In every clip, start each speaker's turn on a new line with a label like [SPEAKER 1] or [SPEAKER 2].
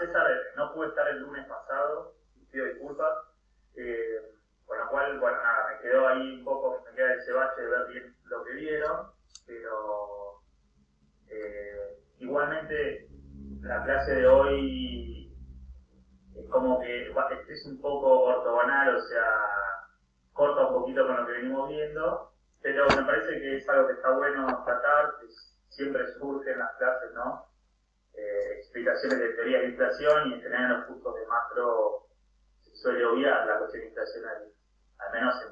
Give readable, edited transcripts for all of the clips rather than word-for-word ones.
[SPEAKER 1] César, no pude estar el lunes pasado, pido disculpas, con lo cual, bueno, nada, me quedó ahí un poco, me queda ese bache de ver bien lo que vieron, pero igualmente la clase de hoy es como que es un poco ortogonal, o sea, corta un poquito con lo que venimos viendo, pero me parece que es algo que está bueno tratar, que siempre surge en las clases, ¿no? Explicaciones de teoría de inflación, y en general en los cursos de macro se suele obviar la cuestión inflacionaria, al menos en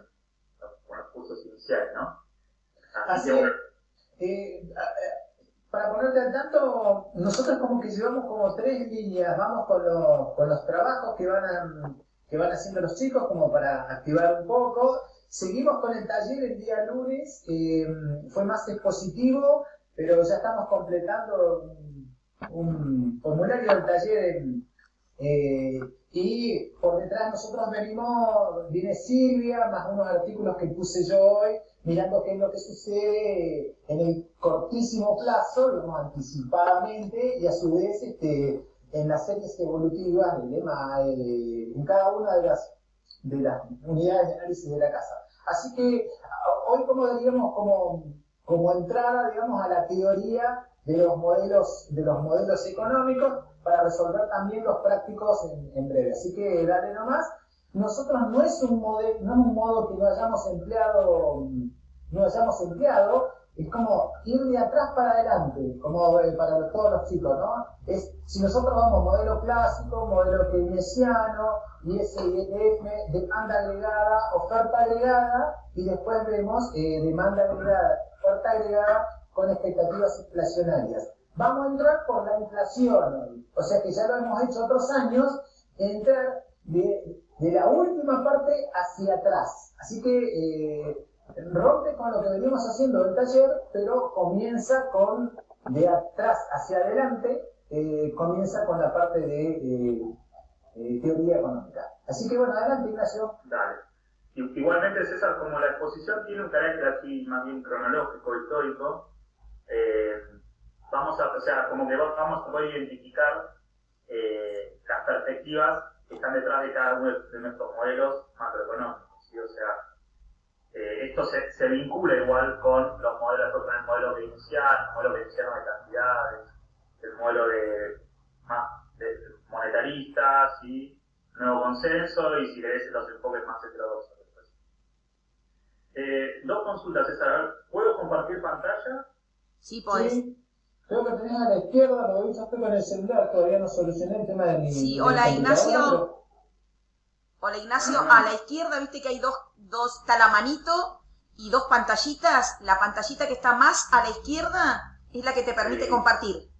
[SPEAKER 1] los cursos iniciales, ¿no?
[SPEAKER 2] Así que bueno. Para ponerte al tanto, nosotros como que llevamos como 3 líneas, vamos con los trabajos que van haciendo los chicos como para activar un poco. Seguimos con el taller el día lunes, fue más expositivo, pero ya estamos completando un formulario del taller y por detrás nosotros viene Silvia, más unos artículos que puse yo hoy, mirando qué es lo que sucede en el cortísimo plazo, digamos, anticipadamente, y a su vez en las series evolutivas del EMAE, en cada una de las unidades de análisis de la casa. Así que hoy diríamos como entrada, digamos, a la teoría de los modelos económicos para resolver también los prácticos en breve. Así que dale nomás. Nosotros no es un modo que no hayamos empleado, es como ir de atrás para adelante, como para todos los chicos, ¿no? Si nosotros vamos modelo clásico, modelo keynesiano, IS/ISF, demanda agregada, oferta agregada, y después vemos demanda agregada, oferta agregada con expectativas inflacionarias. Vamos a entrar por la inflación hoy, o sea que ya lo hemos hecho otros años, entrar de la última parte hacia atrás. Así que rompe con lo que venimos haciendo del taller, pero comienza de atrás hacia adelante, comienza con la parte de teoría económica. Así que bueno, adelante, Ignacio.
[SPEAKER 1] Dale. Igualmente, César, como la exposición tiene un carácter así más bien cronológico, histórico, voy a identificar las perspectivas que están detrás de cada uno de nuestros modelos macroeconómicos, ¿sí? O sea, esto se vincula igual con los modelos, el modelo keynesiano de cantidades, el modelo de monetarista, ¿sí? Nuevo consenso, y si querés los enfoques más heterodoxos. Dos consultas, César. ¿Puedo compartir pantalla?
[SPEAKER 3] Sí, podés.
[SPEAKER 2] Sí. Creo que tenés a la izquierda, porque yo estoy con el celular, todavía no solucioné el tema de mi...
[SPEAKER 3] Sí, hola Ignacio. Pero... Hola Ignacio, a la izquierda viste que hay dos, está la manito y dos pantallitas. La pantallita que está más a la izquierda es la que te permite compartir.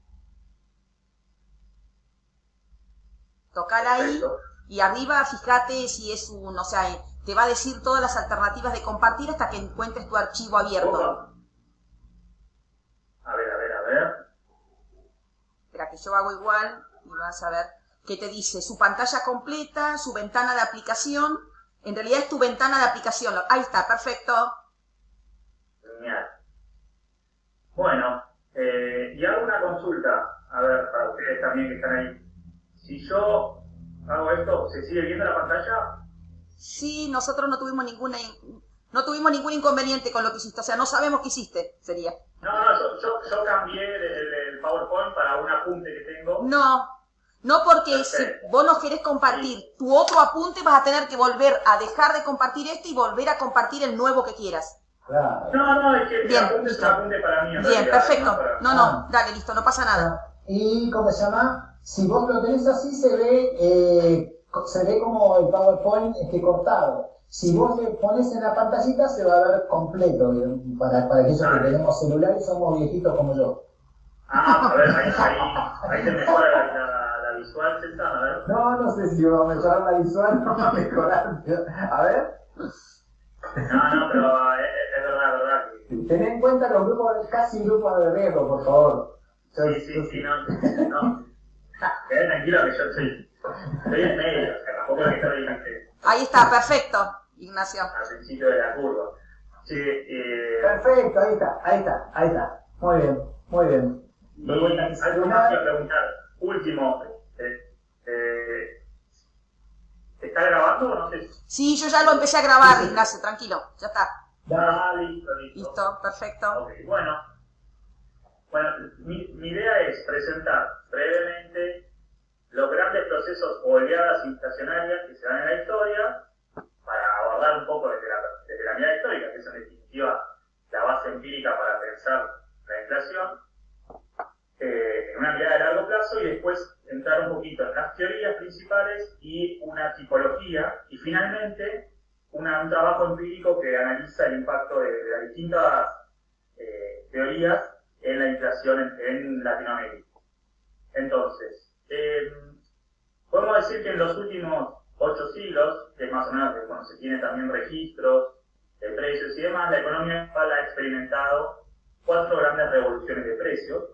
[SPEAKER 3] Tocala ahí y arriba fíjate si es o sea, te va a decir todas las alternativas de compartir hasta que encuentres tu archivo abierto.
[SPEAKER 1] A ver.
[SPEAKER 3] Espera que yo hago igual y vas a ver qué te dice. Su pantalla completa, su ventana de aplicación. En realidad es tu ventana de aplicación. Ahí está, perfecto.
[SPEAKER 1] Genial. Bueno, y hago una consulta. A ver, para ustedes también que están ahí. Si yo hago esto, ¿se sigue viendo la pantalla?
[SPEAKER 3] Sí, nosotros no tuvimos ningún inconveniente con lo que hiciste. O sea, no sabemos qué hiciste, sería.
[SPEAKER 1] No, yo cambié el PowerPoint para un apunte que tengo.
[SPEAKER 3] No porque perfecto. Si vos no querés compartir tu otro apunte, vas a tener que volver a dejar de compartir este y volver a compartir el nuevo que quieras.
[SPEAKER 2] Claro.
[SPEAKER 1] No, es que el apunte es un apunte para mí.
[SPEAKER 3] Bien, perfecto. No, dale, listo, no pasa nada.
[SPEAKER 2] Y, ¿cómo se llama? Si vos lo tenés así, se ve como el PowerPoint cortado. Si vos le pones en la pantallita, se va a ver completo, para aquellos que tenemos celular y somos viejitos como yo.
[SPEAKER 1] A ver, ahí te mejora la visual, César, a ver.
[SPEAKER 2] No sé si va a mejorar la visual, no va a mejorar. A ver.
[SPEAKER 1] No, pero es verdad.
[SPEAKER 2] Ten en cuenta los grupos, casi grupos de riesgo, por favor.
[SPEAKER 1] Sí, no. Quedé tranquilo que yo estoy en medio, o sea, tampoco es que estoy...
[SPEAKER 3] Ahí está, perfecto, Ignacio.
[SPEAKER 1] Al principio de la curva. Sí,
[SPEAKER 2] perfecto, ahí está. Muy bien.
[SPEAKER 1] Algo más que preguntar. Último,
[SPEAKER 3] Sí, yo ya lo empecé a grabar, Ignacio, tranquilo, ya está.
[SPEAKER 1] Listo.
[SPEAKER 3] Listo, perfecto.
[SPEAKER 1] Ok, bueno, mi idea es presentar brevemente los grandes procesos o oleadas inflacionarias que se dan en la historia, para abordar un poco desde la mirada histórica, que es en definitiva la base empírica para pensar la inflación, en una mirada de largo plazo, y después entrar un poquito en las teorías principales y una tipología, y finalmente un trabajo empírico que analiza el impacto de las distintas teorías en la inflación en Latinoamérica. Entonces, podemos decir que en los últimos 8 siglos, que es más o menos cuando se tiene también registros de precios y demás, la economía global ha experimentado 4 grandes revoluciones de precios,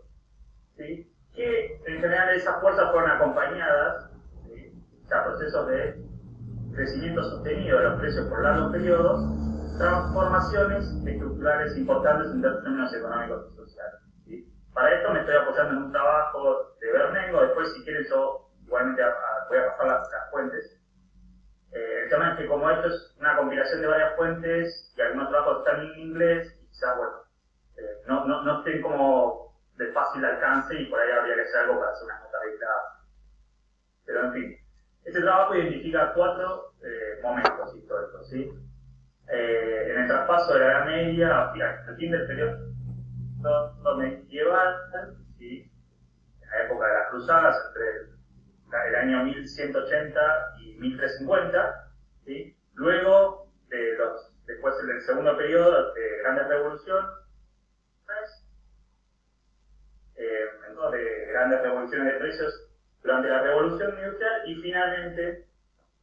[SPEAKER 1] ¿sí? Que en general esas fuerzas fueron acompañadas, ¿sí? O sea, procesos de crecimiento sostenido de los precios por largos periodos, transformaciones estructurales importantes en términos económicos y sociales, ¿sí? Para esto me estoy apoyando en un trabajo de Bernengo. Después, si quieren, yo igualmente voy a pasar las fuentes. El tema es que como esto es una compilación de varias fuentes y algunos trabajos están en inglés, quizás, no estén como de fácil alcance, y por ahí habría que hacer algo para hacer unas notas aisladas. Pero en fin, este trabajo identifica 4 momentos históricos, ¿sí? En el traspaso de la Edad Media al fin del periodo medieval, ¿sí? En la época de las cruzadas, entre el año 1180 y 1350, ¿sí? Luego después del segundo periodo de grandes revoluciones, de grandes revoluciones de precios durante la revolución industrial, y finalmente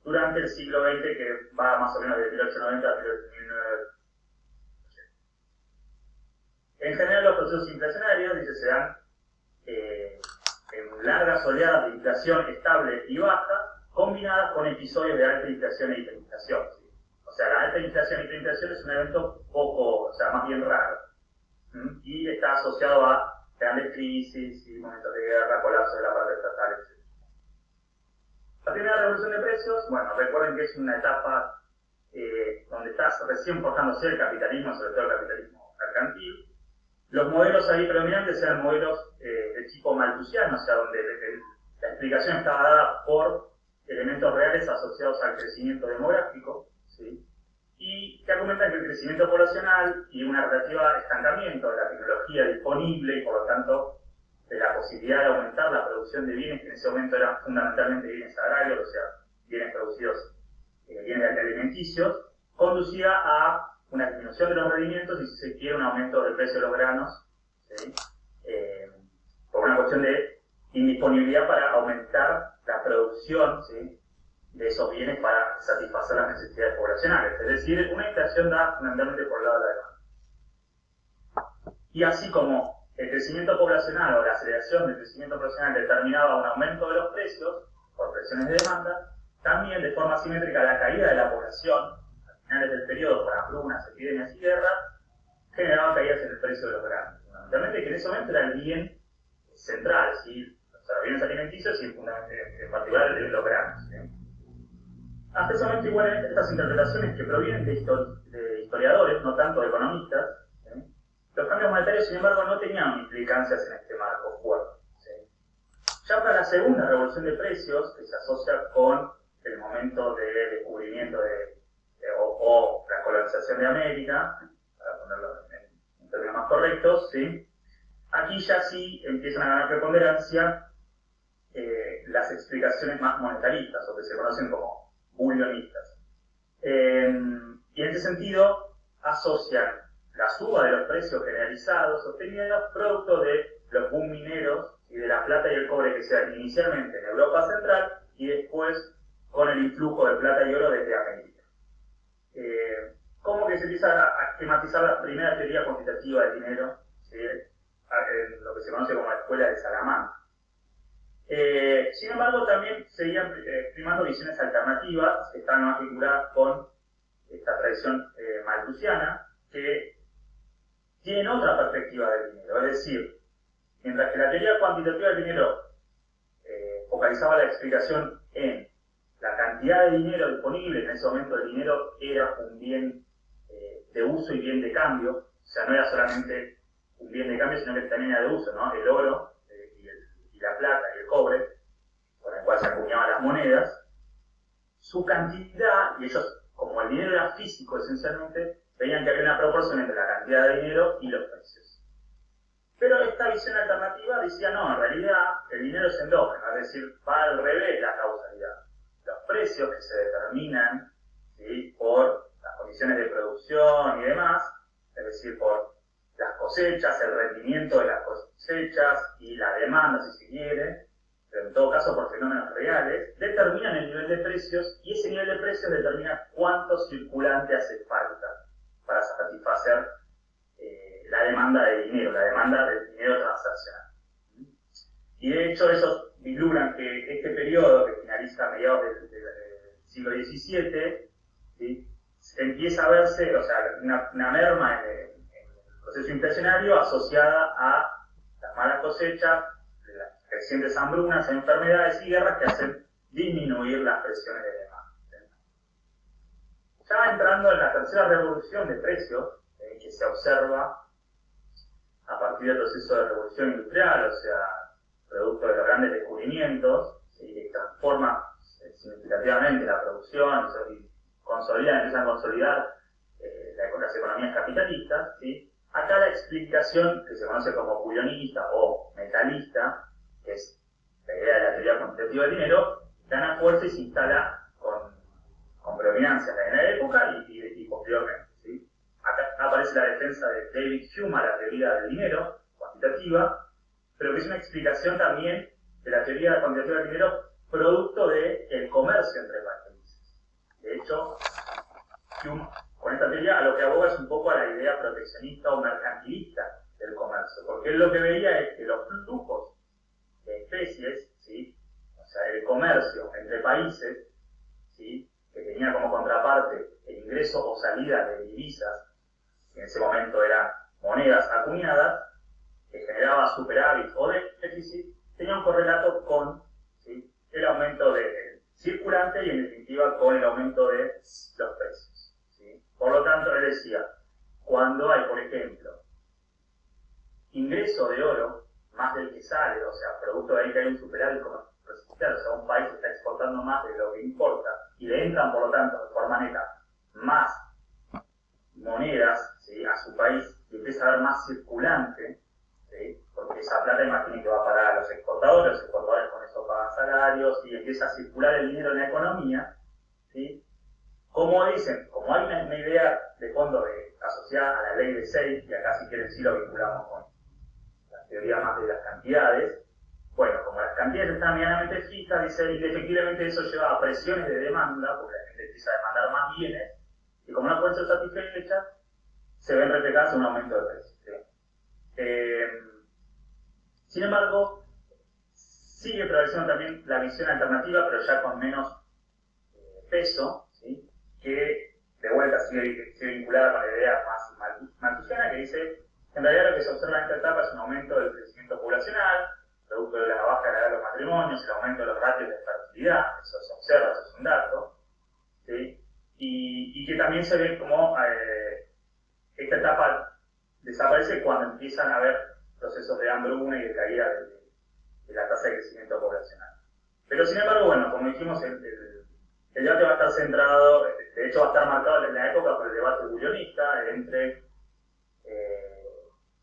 [SPEAKER 1] durante el siglo XX, que va más o menos de 1890 a 1980. En general, los procesos inflacionarios, se dan en largas oleadas de inflación estable y baja, combinadas con episodios de alta inflación e hiperinflación, ¿sí? O sea, la alta inflación e hiperinflación es un evento más bien raro, ¿sí? Y está asociado a grandes crisis y momentos de guerra, colapso de la parte estatal, etc. La primera revolución de precios, recuerden que es una etapa donde está recién forjándose el capitalismo, sobre todo el capitalismo mercantil. Los modelos ahí predominantes eran modelos de tipo malthusiano, o sea, donde la explicación estaba dada por elementos reales asociados al crecimiento demográfico, ¿sí? Y que argumentan que el crecimiento poblacional y una relativa estancamiento de la tecnología disponible, y por lo tanto de la posibilidad de aumentar la producción de bienes, que en ese momento eran fundamentalmente bienes agrarios, o sea, bienes producidos, bienes alimenticios, conducía a una disminución de los rendimientos y, si se quiere, un aumento del precio de los granos, ¿sí? Por una cuestión de indisponibilidad para aumentar la producción, ¿sí?, de esos bienes para satisfacer las necesidades poblacionales. Es decir, una inflación da fundamentalmente por el lado de la demanda. Y así como el crecimiento poblacional o la aceleración del crecimiento poblacional determinaba un aumento de los precios por presiones de demanda, también de forma simétrica la caída de la población a finales del periodo por hambrunas, epidemias y guerras generaba caídas en el precio de los granos. Fundamentalmente, que en ese momento era el bien central, ¿sí? O sea, los bienes alimenticios y en particular el de los granos, ¿sí? Hasta ese momento, igualmente, estas interpretaciones, que provienen de historiadores, no tanto de economistas, ¿sí?, los cambios monetarios, sin embargo, no tenían implicancias en este marco fuerte, ¿sí? Ya para la segunda revolución de precios, que se asocia con el momento de descubrimiento o la colonización de América, para ponerlo en términos más correctos, ¿sí?, aquí ya sí empiezan a ganar preponderancia las explicaciones más monetaristas, o que se conocen como bullionistas. Y en ese sentido asocian la suba de los precios generalizados obtenidos producto de los boom mineros y de la plata y el cobre que se dan inicialmente en Europa Central y después con el influjo de plata y oro desde América. Como que se empieza a esquematizar la primera teoría cuantitativa del dinero, ¿sí?, en lo que se conoce como la escuela de Salamanca. Sin embargo, también seguían primando visiones alternativas que están más vinculadas con esta tradición malthusiana, que tienen otra perspectiva del dinero. Es decir, mientras que la teoría cuantitativa del dinero focalizaba la explicación en la cantidad cantidad de dinero disponible. En ese momento el dinero era un bien de uso y bien de cambio, o sea, no era solamente un bien de cambio, sino que también era de uso, ¿no? El oro y la plata y el cobre, con el cual se acuñaban las monedas, su cantidad, y ellos, como el dinero era físico esencialmente, veían que había una proporción entre la cantidad de dinero y los precios. Pero esta visión alternativa decía, no, en realidad el dinero es endógeno, es decir, va al revés la causalidad. Los precios que se determinan, ¿sí?, por las condiciones de producción y demás, es decir, por las cosechas, el rendimiento de las cosechas y la demanda, si se quiere, pero en todo caso por fenómenos reales, determinan el nivel de precios y ese nivel de precios determina cuánto circulante hace falta para satisfacer la demanda de dinero, la demanda del dinero transaccional. Y de hecho ellos vislumbran que este periodo, que finaliza a mediados del siglo XVII, ¿sí?, empieza a verse, o sea, una merma en el proceso inflacionario asociada a las malas cosechas, las crecientes hambrunas, enfermedades y guerras que hacen disminuir las presiones de demanda. Ya entrando en la tercera revolución de precios, que se observa a partir del proceso de revolución industrial, o sea, producto de los grandes descubrimientos, ¿sí?, que transforma significativamente la producción y empiezan a consolidar las economías capitalistas, ¿sí? Acá la explicación, que se conoce como cullonista o metalista, que es la idea de la teoría cuantitativa del dinero, gana fuerza y se instala con predominancia en la época y posteriormente, ¿sí? Acá aparece la defensa de David Hume a la teoría del dinero cuantitativa, pero que es una explicación también de la teoría cuantitativa del dinero producto del comercio entre países. De hecho, Hume, con esta teoría, a lo que aboga es un poco a la idea proteccionista o mercantilista del comercio, porque él lo que veía es que los flujos de especies, ¿sí?, o sea, el comercio entre países, ¿sí?, que tenía como contraparte el ingreso o salida de divisas, que en ese momento eran monedas acuñadas, que generaba superávit o déficit, tenía un correlato con, ¿sí?, el aumento del circulante y en definitiva con el aumento de los precios, ¿sí? Por lo tanto, él decía, cuando hay, por ejemplo, ingreso de oro más del que sale, o sea, producto de ahí que hay un superávit comercial, o sea, un país está exportando más de lo que importa y le entran, por lo tanto, de forma neta, más monedas, ¿sí?, a su país y empieza a haber más circulante, ¿sí?, porque esa plata, imaginen que va a parar a los exportadores con eso pagan salarios y empieza a circular el dinero en la economía, ¿sí? Como dicen, como hay una idea de fondo asociada a la ley de Say, y acá si quieren sí lo vinculamos con la teoría más de las cantidades, bueno, como las cantidades están medianamente fijas, dice, y efectivamente eso lleva a presiones de demanda, porque la gente empieza a demandar más bienes, y como no pueden ser satisfechas, se ven reflejadas en un aumento de precios, ¿sí? Sin embargo, sigue prevaleciendo también la visión alternativa, pero ya con menos peso, ¿sí?, que de vuelta sigue vinculada con la idea más malthusiana, que dice que en realidad lo que se observa en esta etapa es un aumento del crecimiento poblacional, producto de la baja edad de los matrimonios, el aumento de los ratios de fertilidad, eso se observa, eso es un dato, ¿sí?, y que también se ve como esta etapa desaparece cuando empiezan a haber procesos de hambruna y de caída de la tasa de crecimiento poblacional. Pero sin embargo, bueno, como dijimos, el debate va a estar centrado, de hecho va a estar marcado en la época por el debate bullonista entre,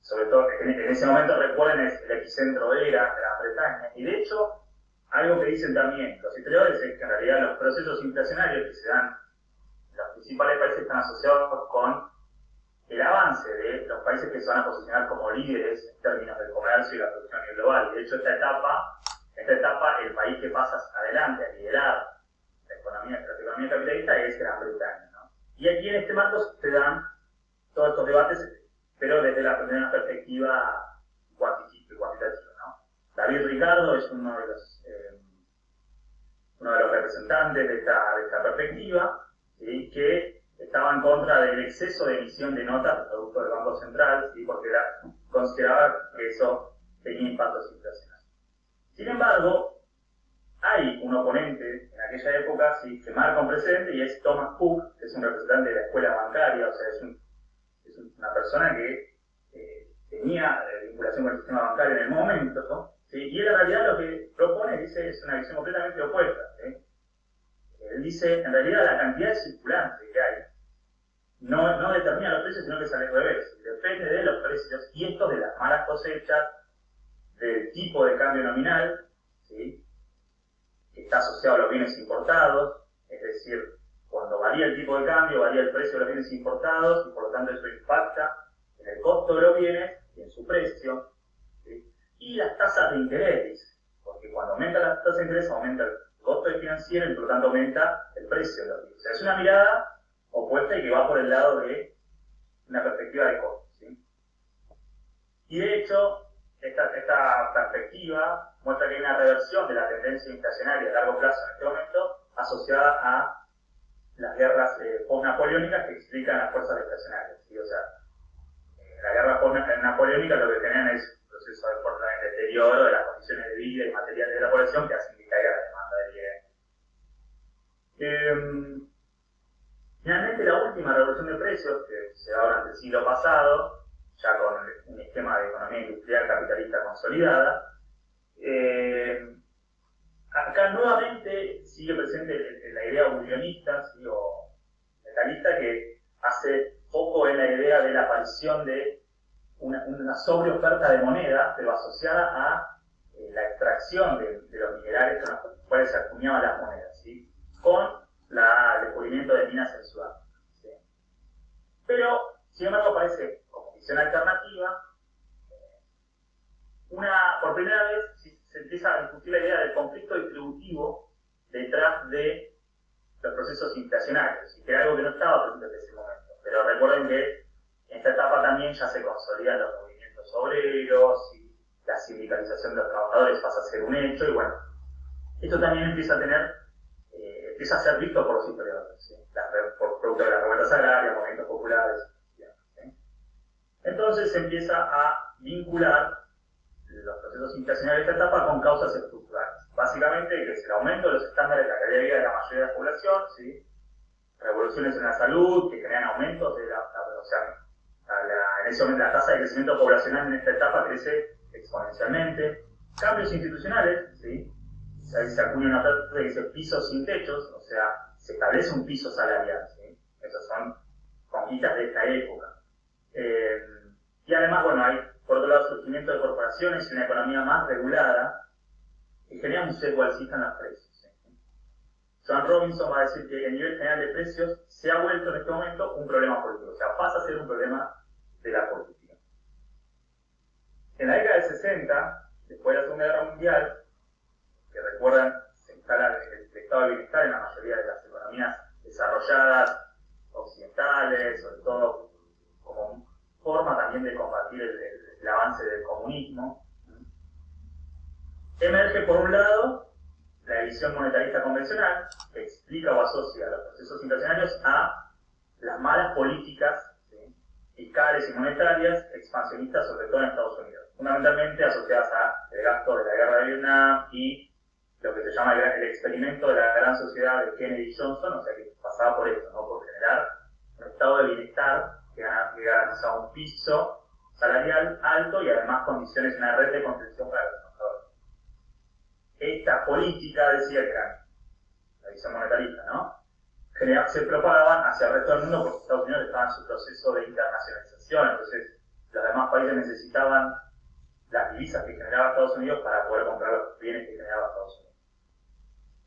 [SPEAKER 1] sobre todo en ese momento recuerden el epicentro era Gran Bretaña, y de hecho algo que dicen también los historiadores es que en realidad los procesos inflacionarios que se dan en los principales países están asociados con el avance de los países que se van a posicionar como líderes en términos del comercio y la producción a nivel global. Y de hecho esta etapa, el país que pasa adelante a liderar la economía capitalista es Gran Bretaña, ¿no? Y aquí en este marco se dan todos estos debates, pero desde una perspectiva cuantitativa, ¿no? David Ricardo es uno de los representantes de esta perspectiva, ¿sí?, que estaba en contra del exceso de emisión de notas producto del Banco Central, ¿sí?, porque consideraba que eso tenía impactos inflacionarios. Sin embargo, hay un oponente en aquella época sí, que marca un precedente, y es Thomas Cook, que es un representante de la escuela bancaria, o sea, es una persona que tenía vinculación con el sistema bancario en el momento, ¿no? ¿Sí? Y él en realidad lo que propone, dice, es una visión completamente opuesta. ¿Sí? Él dice, en realidad la cantidad de circulante que hay no determina los precios, sino que es al revés. Depende de los precios, y estos de las malas cosechas, del tipo de cambio nominal, ¿sí? Que está asociado a los bienes importados, es decir, cuando varía el tipo de cambio, varía el precio de los bienes importados, y por lo tanto eso impacta en el costo de los bienes y en su precio. ¿Sí? Y las tasas de interés, porque cuando aumentan las tasas de interés aumenta el costo financiero y por lo tanto aumenta el precio de los bienes. O sea, es una mirada opuesta y que va por el lado de una perspectiva de costo. ¿Sí? Y de hecho, esta perspectiva muestra que hay una reversión de la tendencia inflacionaria a largo plazo en este momento asociada a las guerras post-napoleónicas que explican las fuerzas deflacionarias. ¿Sí? O sea, la guerra post-napoleónica lo que generan es un proceso de deterioro de las condiciones de vida y materiales de la población que hacen que caiga la demanda de bienes. Finalmente, la última revolución de precios, que se da durante el siglo pasado, ya con un esquema de economía industrial capitalista consolidada, acá nuevamente sigue presente la idea unionista, ¿sí? O metalista, que hace foco en la idea de la aparición de una sobreoferta de moneda, pero asociada a la extracción de los minerales con los cuales se acuñaban las monedas, ¿sí? Con el descubrimiento de minas en Sudáfrica. ¿Sí? Pero, sin embargo, aparece como visión alternativa, por primera vez se empieza a discutir la idea del conflicto distributivo detrás de los procesos inflacionarios, y que era algo que no estaba presente en ese momento. Pero recuerden que en esta etapa también ya se consolidan los movimientos obreros y la sindicalización de los trabajadores pasa a ser un hecho, y bueno, esto también empieza a ser visto por los historiadores, ¿sí? Por producto de las revueltas agrarias, movimientos populares, ¿sí? Entonces se empieza a vincular los procesos inflacionarios de esta etapa con causas estructurales. Básicamente, que es el aumento de los estándares de la calidad de vida de la mayoría de la población, ¿sí? Revoluciones en la salud que generan aumentos de en ese momento la tasa de crecimiento poblacional en esta etapa crece exponencialmente. Cambios institucionales, ¿sí? Se acuña una frase que dice pisos sin techos, o sea, se establece un piso salarial, ¿sí? Esas son conquistas de esta época. Y además, bueno, hay por otro lado el surgimiento de corporaciones y una economía más regulada que genera un sesgo alcista en los precios. ¿Sí? John Robinson va a decir que el nivel general de precios se ha vuelto en este momento un problema político, o sea, pasa a ser un problema de la política. En la década del 60, después de la Segunda Guerra Mundial, que recuerdan, se instala el estado de bienestar en la mayoría de las economías desarrolladas occidentales, sobre todo como forma también de combatir el avance del comunismo. Emerge por un lado la visión monetarista convencional, que explica o asocia los procesos inflacionarios a las malas políticas, ¿sí? Fiscales y monetarias expansionistas, sobre todo en Estados Unidos, fundamentalmente asociadas al gasto de la guerra de Vietnam y lo que se llama el experimento de la gran sociedad de Kennedy-Johnson, o sea que pasaba por esto, ¿no? Por generar un estado de bienestar que garantizaba un piso salarial alto y además condiciones, una red de contención para los trabajadores. Esta política, decía que era la visión monetarista, ¿no? Se propagaban hacia el resto del mundo porque Estados Unidos estaba en su proceso de internacionalización, entonces los demás países necesitaban las divisas que generaba Estados Unidos para poder comprar los bienes que generaba Estados Unidos.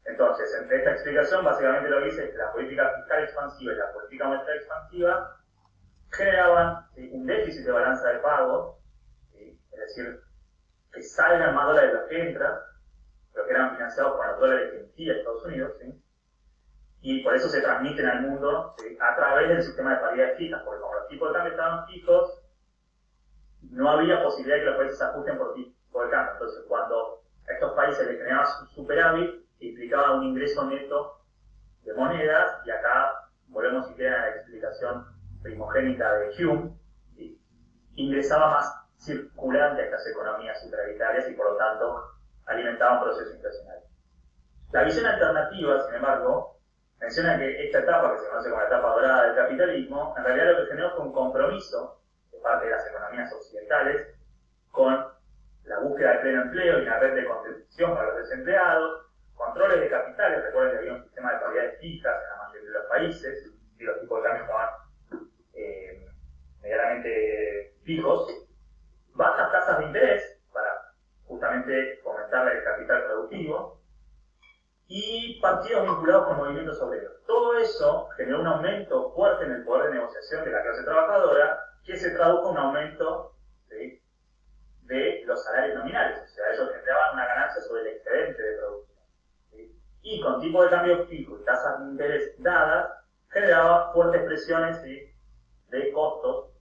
[SPEAKER 1] Entonces, entre esta explicación, básicamente lo que dice es que la política fiscal expansiva y la política monetaria expansiva generaban, ¿sí? Un déficit de balanza de pagos, ¿sí? Es decir, que salgan más dólares de los que entran, pero que eran financiados por los dólares que emitía Estados Unidos, ¿sí? Y por eso se transmiten al mundo, ¿sí? A través del sistema de paridades fijas, porque como los tipos de cambio estaban fijos, no había posibilidad de que los países se ajusten por tipo de cambio. Entonces, cuando a estos países les generaban su superávit, implicaba un ingreso neto de monedas, y acá volvemos si quieren a la explicación primogénita de Hume, ¿sí? Ingresaba más circulante a estas economías superaritarias y por lo tanto alimentaba un proceso inflacionario. La visión alternativa, sin embargo, menciona que esta etapa, que se conoce como la etapa dorada del capitalismo, en realidad lo que generó fue un compromiso de parte de las economías occidentales con la búsqueda de pleno empleo y una red de contención para los desempleados, controles de capitales. Recuerden que había un sistema de paridades fijas en la mayoría de los países, y los tipos de cambio estaban medianamente fijos, bajas tasas de interés para justamente fomentar el capital productivo, y partidos vinculados con movimientos obreros. Todo eso generó un aumento fuerte en el poder de negociación de la clase trabajadora, que se tradujo en un aumento, ¿sí?, de los salarios nominales. O sea, ellos generaban una ganancia sobre el excedente de producción, ¿sí? Y con tipo de cambio fijo y tasas de interés dadas, generaba fuertes presiones, ¿sí?, de costos.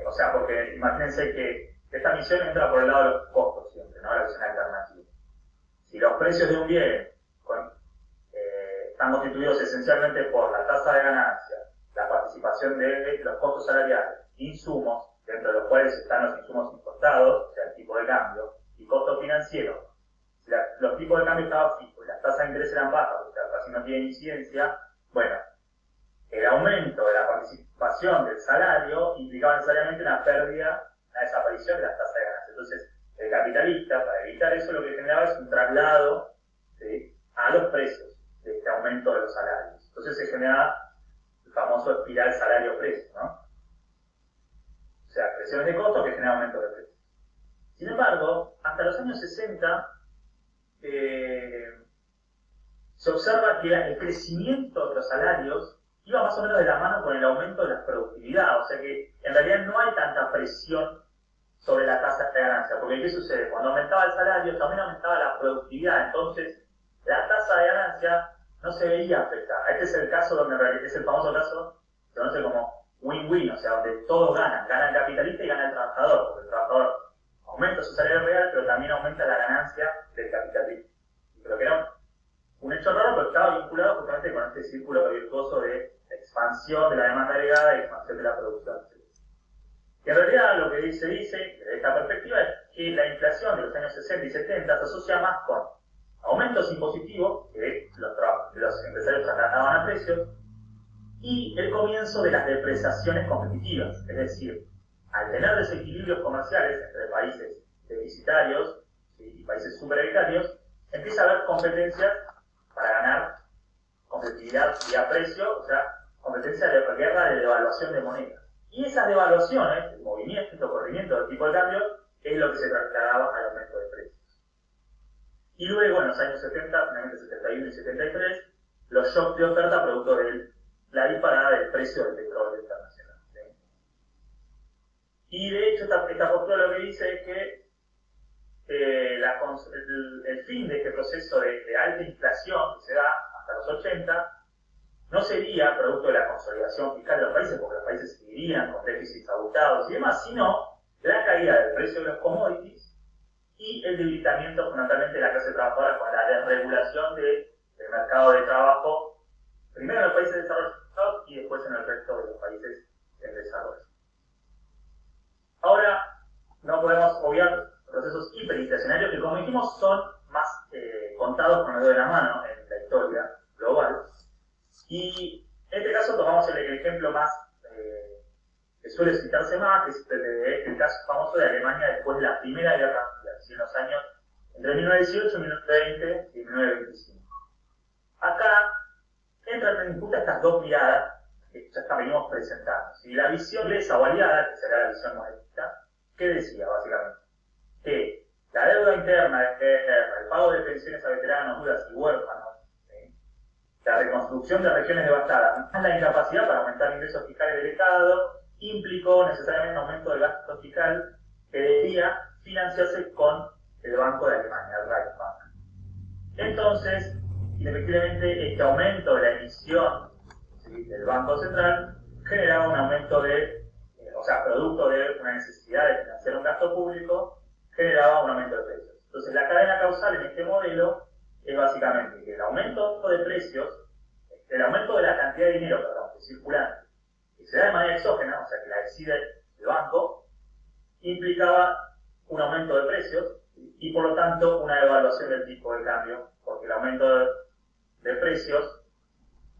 [SPEAKER 1] O sea, porque imagínense que esta misión entra por el lado de los costos siempre, ¿no? La visión alternativa. Si los precios de un bien están constituidos esencialmente por la tasa de ganancia, la participación de los costos salariales, insumos, dentro de los cuales están los insumos importados, o sea, el tipo de cambio, y costos financieros. Si los tipos de cambio estaban fijos y las tasas de interés eran bajas, o sea, casi no tienen incidencia, bueno, el aumento de la participación del salario implicaba necesariamente una pérdida, una desaparición de las tasas de ganancia. Entonces, el capitalista, para evitar eso, lo que generaba es un traslado, ¿sí?, a los precios de este aumento de los salarios. Entonces se genera el famoso espiral salario-precio, ¿no? O sea, presiones de costos que generan aumento de precios. Sin embargo, hasta los años 60 se observa que el crecimiento de los salarios iba más o menos de la mano con el aumento de la productividad. O sea que en realidad no hay tanta presión sobre la tasa de ganancia, porque ¿qué sucede? Cuando aumentaba el salario también aumentaba la productividad, entonces la tasa de ganancia no se veía afectada. Este es el caso donde en realidad es el famoso caso que se conoce como win-win, o sea, donde todos ganan, gana el capitalista y gana el trabajador, porque el trabajador aumenta su salario real, pero también aumenta la ganancia del capitalista. Pero que era un hecho raro, pero estaba vinculado justamente con este círculo virtuoso de expansión de la demanda agregada y expansión de la producción. Y en realidad lo que se dice desde esta perspectiva es que la inflación de los años 60 y 70 se asocia más con aumentos impositivos que los empresarios trasladaban a precios y el comienzo de las depreciaciones competitivas, es decir, al tener desequilibrios comerciales entre países deficitarios, ¿sí?, y países superavitarios, empieza a haber competencias para ganar competitividad vía precio, o sea, competencia de guerra de devaluación de monedas. Y esas devaluaciones, el movimiento, corrimiento del tipo de cambio, es lo que se trasladaba al aumento de precios. Y luego, en los años 70, finalmente 71 y 73, los shocks de oferta producto de la disparada del precio del petróleo internacional, ¿sí? Y de hecho, esta postura lo que dice es que el fin de este proceso de alta inflación que se da hasta los 80 no sería producto de la consolidación fiscal de los países, porque los países seguirían con déficits ajustados y demás, sino la caída del precio de los commodities y el debilitamiento fundamentalmente de la clase trabajadora con la desregulación del mercado de trabajo, primero en los países desarrollados y después en el resto de los países en desarrollo. Ahora, no podemos obviar procesos hiperinflacionarios que, como dijimos, son más contados con el dedo de la mano en la historia global. Y en este caso tomamos el ejemplo más que suele citarse más, que es el caso famoso de Alemania después de la Primera Guerra Mundial, en los años entre 1918, 1920 y 1925. Acá entran en disputa estas dos miradas que ya venimos presentando. Si la visión inglesa o aliada, que será la visión monetista, ¿qué decía básicamente? Que la deuda interna de guerra, el pago de pensiones a veteranos, viudas y huérfanos, la reconstrucción de regiones devastadas, más la incapacidad para aumentar ingresos fiscales del Estado, implicó necesariamente un aumento del gasto fiscal que debía financiarse con el Banco de Alemania, el Reichsbank. Entonces, indefectiblemente, este aumento de la emisión, ¿sí?, del Banco Central generaba un aumento o sea, producto de una necesidad de financiar un gasto público, generaba un aumento de precios. Entonces, la cadena causal en este modelo es básicamente que el aumento de precios, el aumento de la cantidad de dinero, que circulante, que se da de manera exógena, o sea, que la decide el banco, implicaba un aumento de precios y por lo tanto una devaluación del tipo de cambio porque el aumento de precios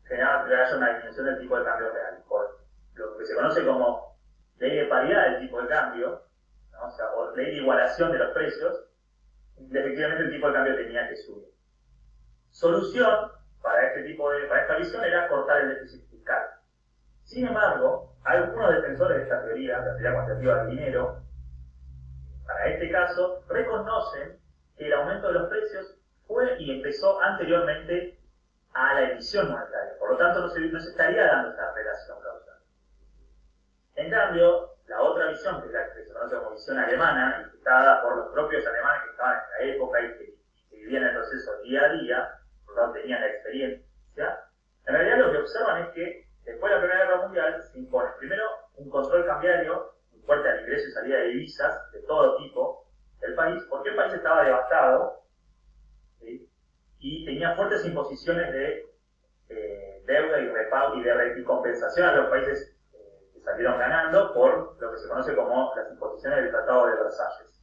[SPEAKER 1] generaba que haya una disminución del tipo de cambio real, por lo que se conoce como ley de paridad del tipo de cambio, ¿no? O sea, o ley de igualación de los precios, efectivamente el tipo de cambio tenía que subir. Solución para esta visión era cortar el déficit fiscal. Sin embargo, algunos defensores de esta teoría, la teoría cuantitativa del dinero, para este caso, reconocen que el aumento de los precios fue y empezó anteriormente a la emisión monetaria. Por lo tanto, no se estaría dando esta relación causal. En cambio, la otra visión, que es la que se conoce como visión alemana, y que está dada por los propios alemanes que estaban en la época y que vivían el proceso día a día, por lo tanto tenían la experiencia, en realidad lo que observan es que después de la Primera Guerra Mundial se impone primero un control cambiario muy fuerte al ingreso y salida de divisas de todo tipo del país, porque el país estaba devastado, ¿sí? Y tenía fuertes imposiciones de deuda y compensación a los países que salieron ganando por lo que se conoce como las imposiciones del Tratado de Versalles.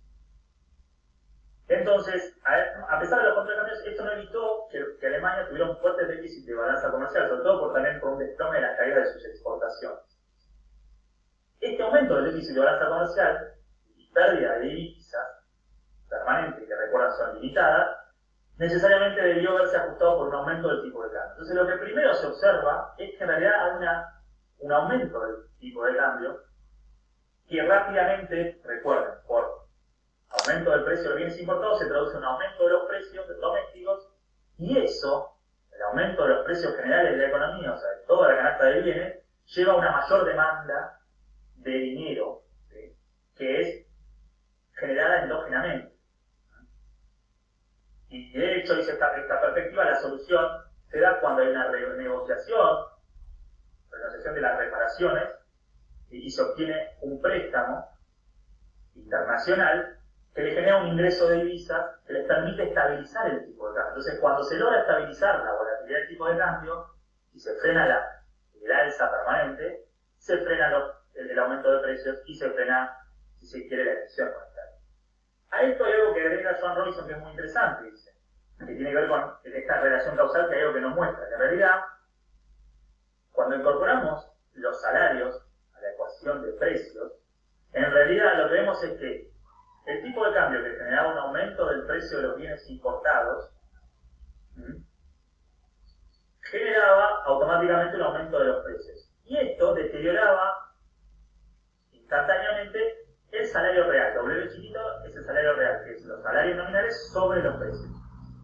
[SPEAKER 1] Entonces, a pesar de los contracambios, esto no evitó que Alemania tuviera un fuerte déficit de balanza comercial, sobre todo también por un desplome de las caídas de sus exportaciones. Este aumento del déficit de balanza comercial y pérdida de divisas permanentes, que recuerdan son limitadas, necesariamente debió verse ajustado por un aumento del tipo de cambio. Entonces, lo que primero se observa es que en realidad hay un aumento del tipo de cambio que rápidamente, recuerden, por aumento del precio de los bienes importados se traduce en un aumento de los precios domésticos, y eso, el aumento de los precios generales de la economía, o sea, de toda la canasta de bienes, lleva a una mayor demanda de dinero, ¿sí? Que es generada endógenamente. Y de hecho, dice esta perspectiva, la solución se da cuando hay una renegociación de las reparaciones, y se obtiene un préstamo internacional que le genera un ingreso de divisas que les permite estabilizar el tipo de cambio. Entonces, cuando se logra estabilizar la volatilidad del tipo de cambio y se frena el alza permanente, se frena el aumento de precios y se frena, si se quiere, la emisión monetaria. A esto hay algo que agrega Joan Robinson que es muy interesante, dice, que tiene que ver con esta relación causal, que hay algo que nos muestra, que en realidad, cuando incorporamos los salarios a la ecuación de precios, en realidad lo que vemos es que el tipo de cambio que generaba un aumento del precio de los bienes importados generaba automáticamente un aumento de los precios. Y esto deterioraba instantáneamente el salario real. W chiquito es el salario real, que es los salarios nominales sobre los precios.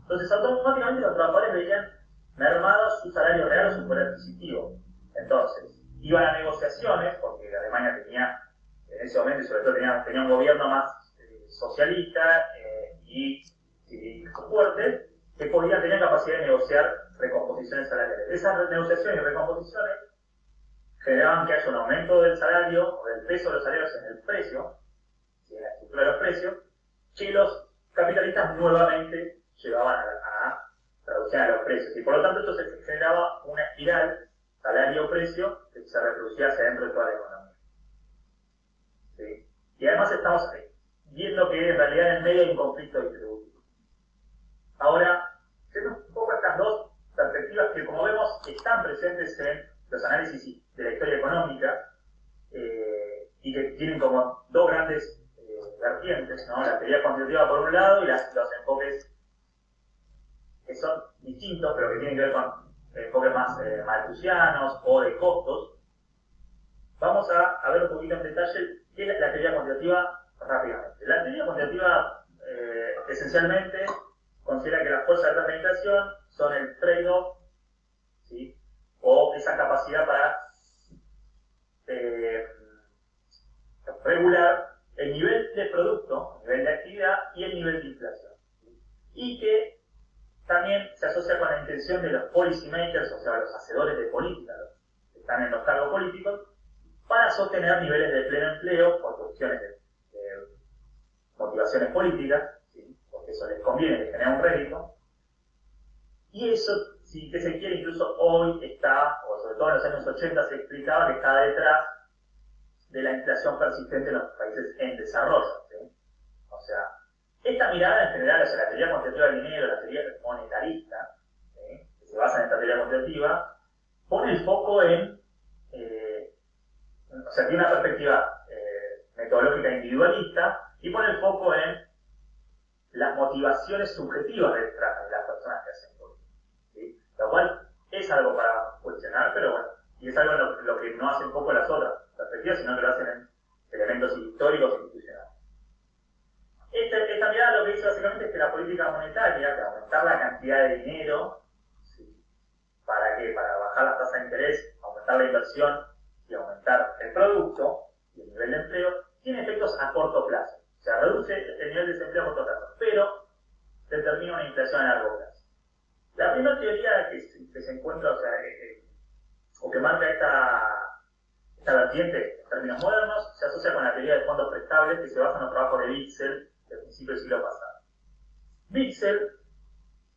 [SPEAKER 1] Entonces automáticamente los trabajadores veían mermados su salario real o su poder adquisitivo. Entonces, iban a negociaciones, porque Alemania tenía, en ese momento y sobre todo tenía un gobierno más socialista y fuerte, que tenían capacidad de negociar recomposiciones salariales. Esas negociaciones y recomposiciones generaban que haya un aumento del salario o del peso de los salarios en el precio, en la estructura de los precios, que los capitalistas nuevamente llevaban a traducción a los precios. Y por lo tanto esto se generaba una espiral salario-precio que se reproducía hacia dentro de toda la economía. ¿Sí? Y además estamos viendo que en realidad en el medio hay un conflicto distributivo. Ahora, tenemos un poco estas dos perspectivas que, como vemos, están presentes en los análisis de la historia económica y que tienen como dos grandes vertientes, ¿no? La teoría cuantitativa por un lado y los enfoques que son distintos, pero que tienen que ver con enfoques más malthusianos o de costos. Vamos a ver un poquito en detalle qué es la teoría cuantitativa rápidamente. La teoría cuantitativa esencialmente considera que las fuerzas de transmeditación son el trade-off, ¿sí? O esa capacidad para regular el nivel de producto, el nivel de actividad y el nivel de inflación. Y que también se asocia con la intención de los policy makers, o sea, los hacedores de política, los que están en los cargos políticos, para sostener niveles de pleno empleo por cuestiones de motivaciones políticas, ¿sí? Porque eso les conviene, les genera un rédito. Y eso, si que se quiere, incluso hoy está, o sobre todo en los años 80 se explicaba que está detrás de la inflación persistente en los países en desarrollo, ¿sí? O sea, Esta mirada en general, o sea, la teoría cuantitativa del dinero, la teoría monetarista, que se basa en esta teoría cuantitativa, pone el foco en, o sea, tiene una perspectiva metodológica individualista y pone el foco en las motivaciones subjetivas detrás de las personas que hacen política, ¿sí? Lo cual es algo para cuestionar, pero bueno, y es algo en lo que no hacen foco las otras perspectivas, sino que lo hacen en elementos históricos e institucionales. Esta mirada lo que dice básicamente es que la política monetaria, de aumentar la cantidad de dinero, ¿sí? ¿Para qué? Para bajar la tasa de interés, aumentar la inversión y aumentar el producto y el nivel de empleo, tiene efectos a corto plazo. O sea, reduce el nivel de desempleo a corto plazo, pero determina una inflación a largo plazo. La primera teoría que se encuentra, o sea, o que marca esta vertiente en términos modernos, se asocia con la teoría de fondos prestables que se basa en los trabajos de Wiesel del principio del siglo pasado. Wiesel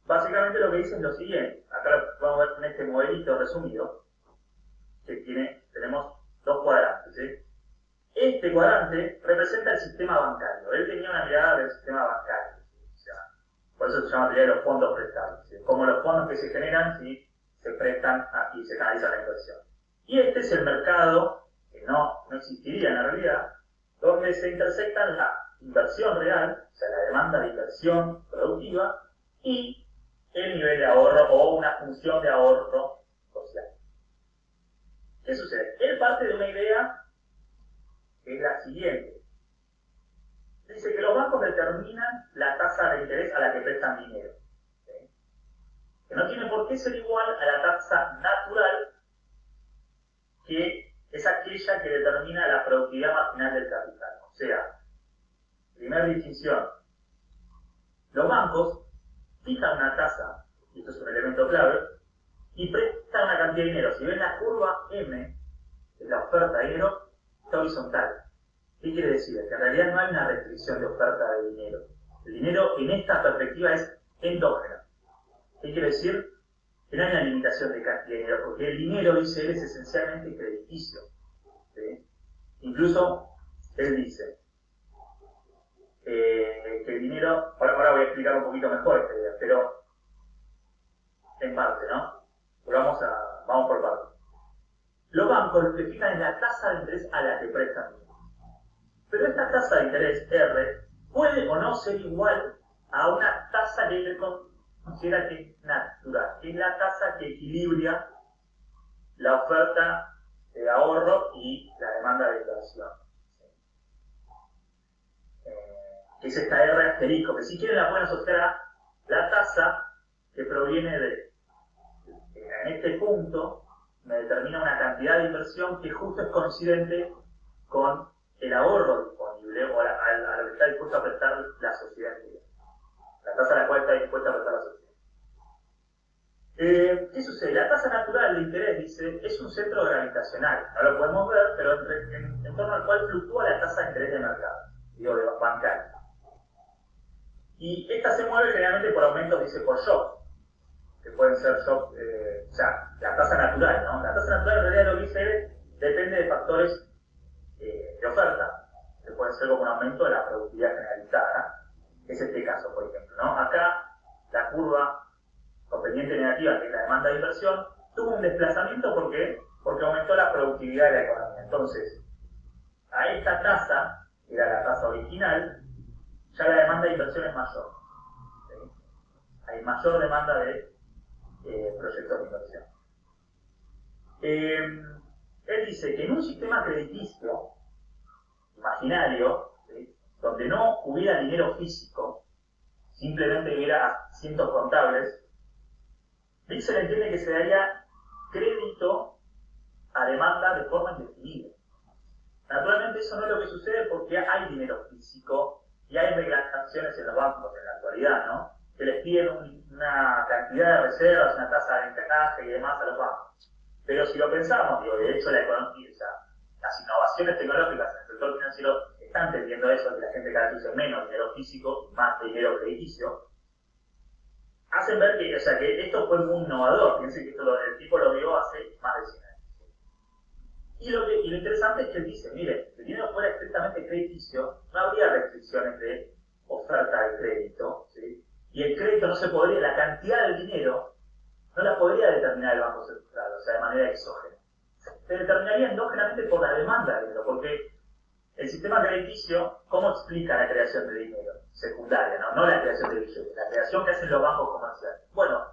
[SPEAKER 1] básicamente lo que dice es lo siguiente. Acá lo vamos a ver en este modelito resumido, que tenemos dos cuadrantes, ¿sí? Este cuadrante representa el sistema bancario. Él tenía una mirada del sistema bancario, ¿sí? O sea, por eso se llama teoría de los fondos prestables, ¿sí? Como los fondos que se generan, ¿sí? Se prestan y se canaliza la inversión. Y este es el mercado que no existiría en la realidad, donde se intersectan la inversión real, o sea, la demanda de inversión productiva, y el nivel de ahorro o una función de ahorro social. ¿Qué sucede? Él parte de una idea que es la siguiente. Dice que los bancos determinan la tasa de interés a la que prestan dinero, ¿sí? Que no tiene por qué ser igual a la tasa natural, que es aquella que determina la productividad marginal del capital. O sea, primera distinción, los bancos fijan una tasa, y esto es un elemento clave, y prestan una cantidad de dinero. Si ven la curva M, que es la oferta de dinero, está horizontal. ¿Qué quiere decir? Que en realidad no hay una restricción de oferta de dinero. El dinero en esta perspectiva es endógeno. ¿Qué quiere decir? Que no hay una limitación de cantidad de dinero, porque el dinero, dice él, es esencialmente crediticio, ¿sí? Incluso, él dice que el dinero, ahora voy a explicar un poquito mejor esta idea, pero en parte, ¿no? Pero vamos por partes. Los bancos lo que fijan es la tasa de interés a la que prestan dinero. Pero esta tasa de interés, R, puede o no ser igual a una tasa que él considera que es natural, que es la tasa que equilibra la oferta de ahorro y la demanda de inversión. Que es esta R asterisco, que si quieren la pueden asociar a la tasa que proviene de, en este punto, me determina una cantidad de inversión que justo es coincidente con el ahorro disponible o a lo que está dispuesto a prestar la sociedad en realidad. La tasa a la cual está dispuesta a prestar la sociedad. ¿Qué sucede? La tasa natural de interés, dice, es un centro gravitacional. No lo podemos ver, pero en torno al cual fluctúa la tasa de interés de mercado, digo, de bancario. Y esta se mueve generalmente por aumentos, dice, por shocks, que pueden ser shocks, o sea, la tasa natural, ¿no? La tasa natural en realidad lo que dice depende de factores de oferta, que pueden ser como un aumento de la productividad generalizada, que es este caso, por ejemplo, ¿no? Acá, la curva con pendiente negativa, que es la demanda de inversión, tuvo un desplazamiento porque aumentó la productividad de la economía. Entonces, a esta tasa, que era la tasa original, ya la demanda de inversión es mayor, ¿sí? Hay mayor demanda de proyectos de inversión. Él dice que en un sistema crediticio imaginario, ¿sí? Donde no hubiera dinero físico, simplemente hubiera asientos contables, Wiesel entiende que se daría crédito a demanda de forma indefinida. Naturalmente eso no es lo que sucede porque hay dinero físico y hay reglamentaciones en los bancos en la actualidad, ¿no? Que les piden una cantidad de reservas, una tasa de encaje y demás a los bancos. Pero si lo pensamos, digo, de hecho la economía, o sea, las innovaciones tecnológicas en el sector financiero están entendiendo eso, que la gente cada vez use menos dinero físico y más dinero crediticio, hacen ver que, o sea, que esto fue muy innovador. Piensen que esto el tipo lo vio hace más de 100 años. Y lo interesante es que él dice, mire, si el dinero fuera estrictamente crediticio, no habría restricciones de oferta de crédito, ¿sí? Y el crédito no se podría, la cantidad de dinero no la podría determinar el Banco Central, o sea, de manera exógena. Se determinaría endógenamente por la demanda de dinero, porque el sistema crediticio, ¿cómo explica la creación de dinero? Secundaria, no la creación de billetes, la creación que hacen los bancos comerciales. Bueno,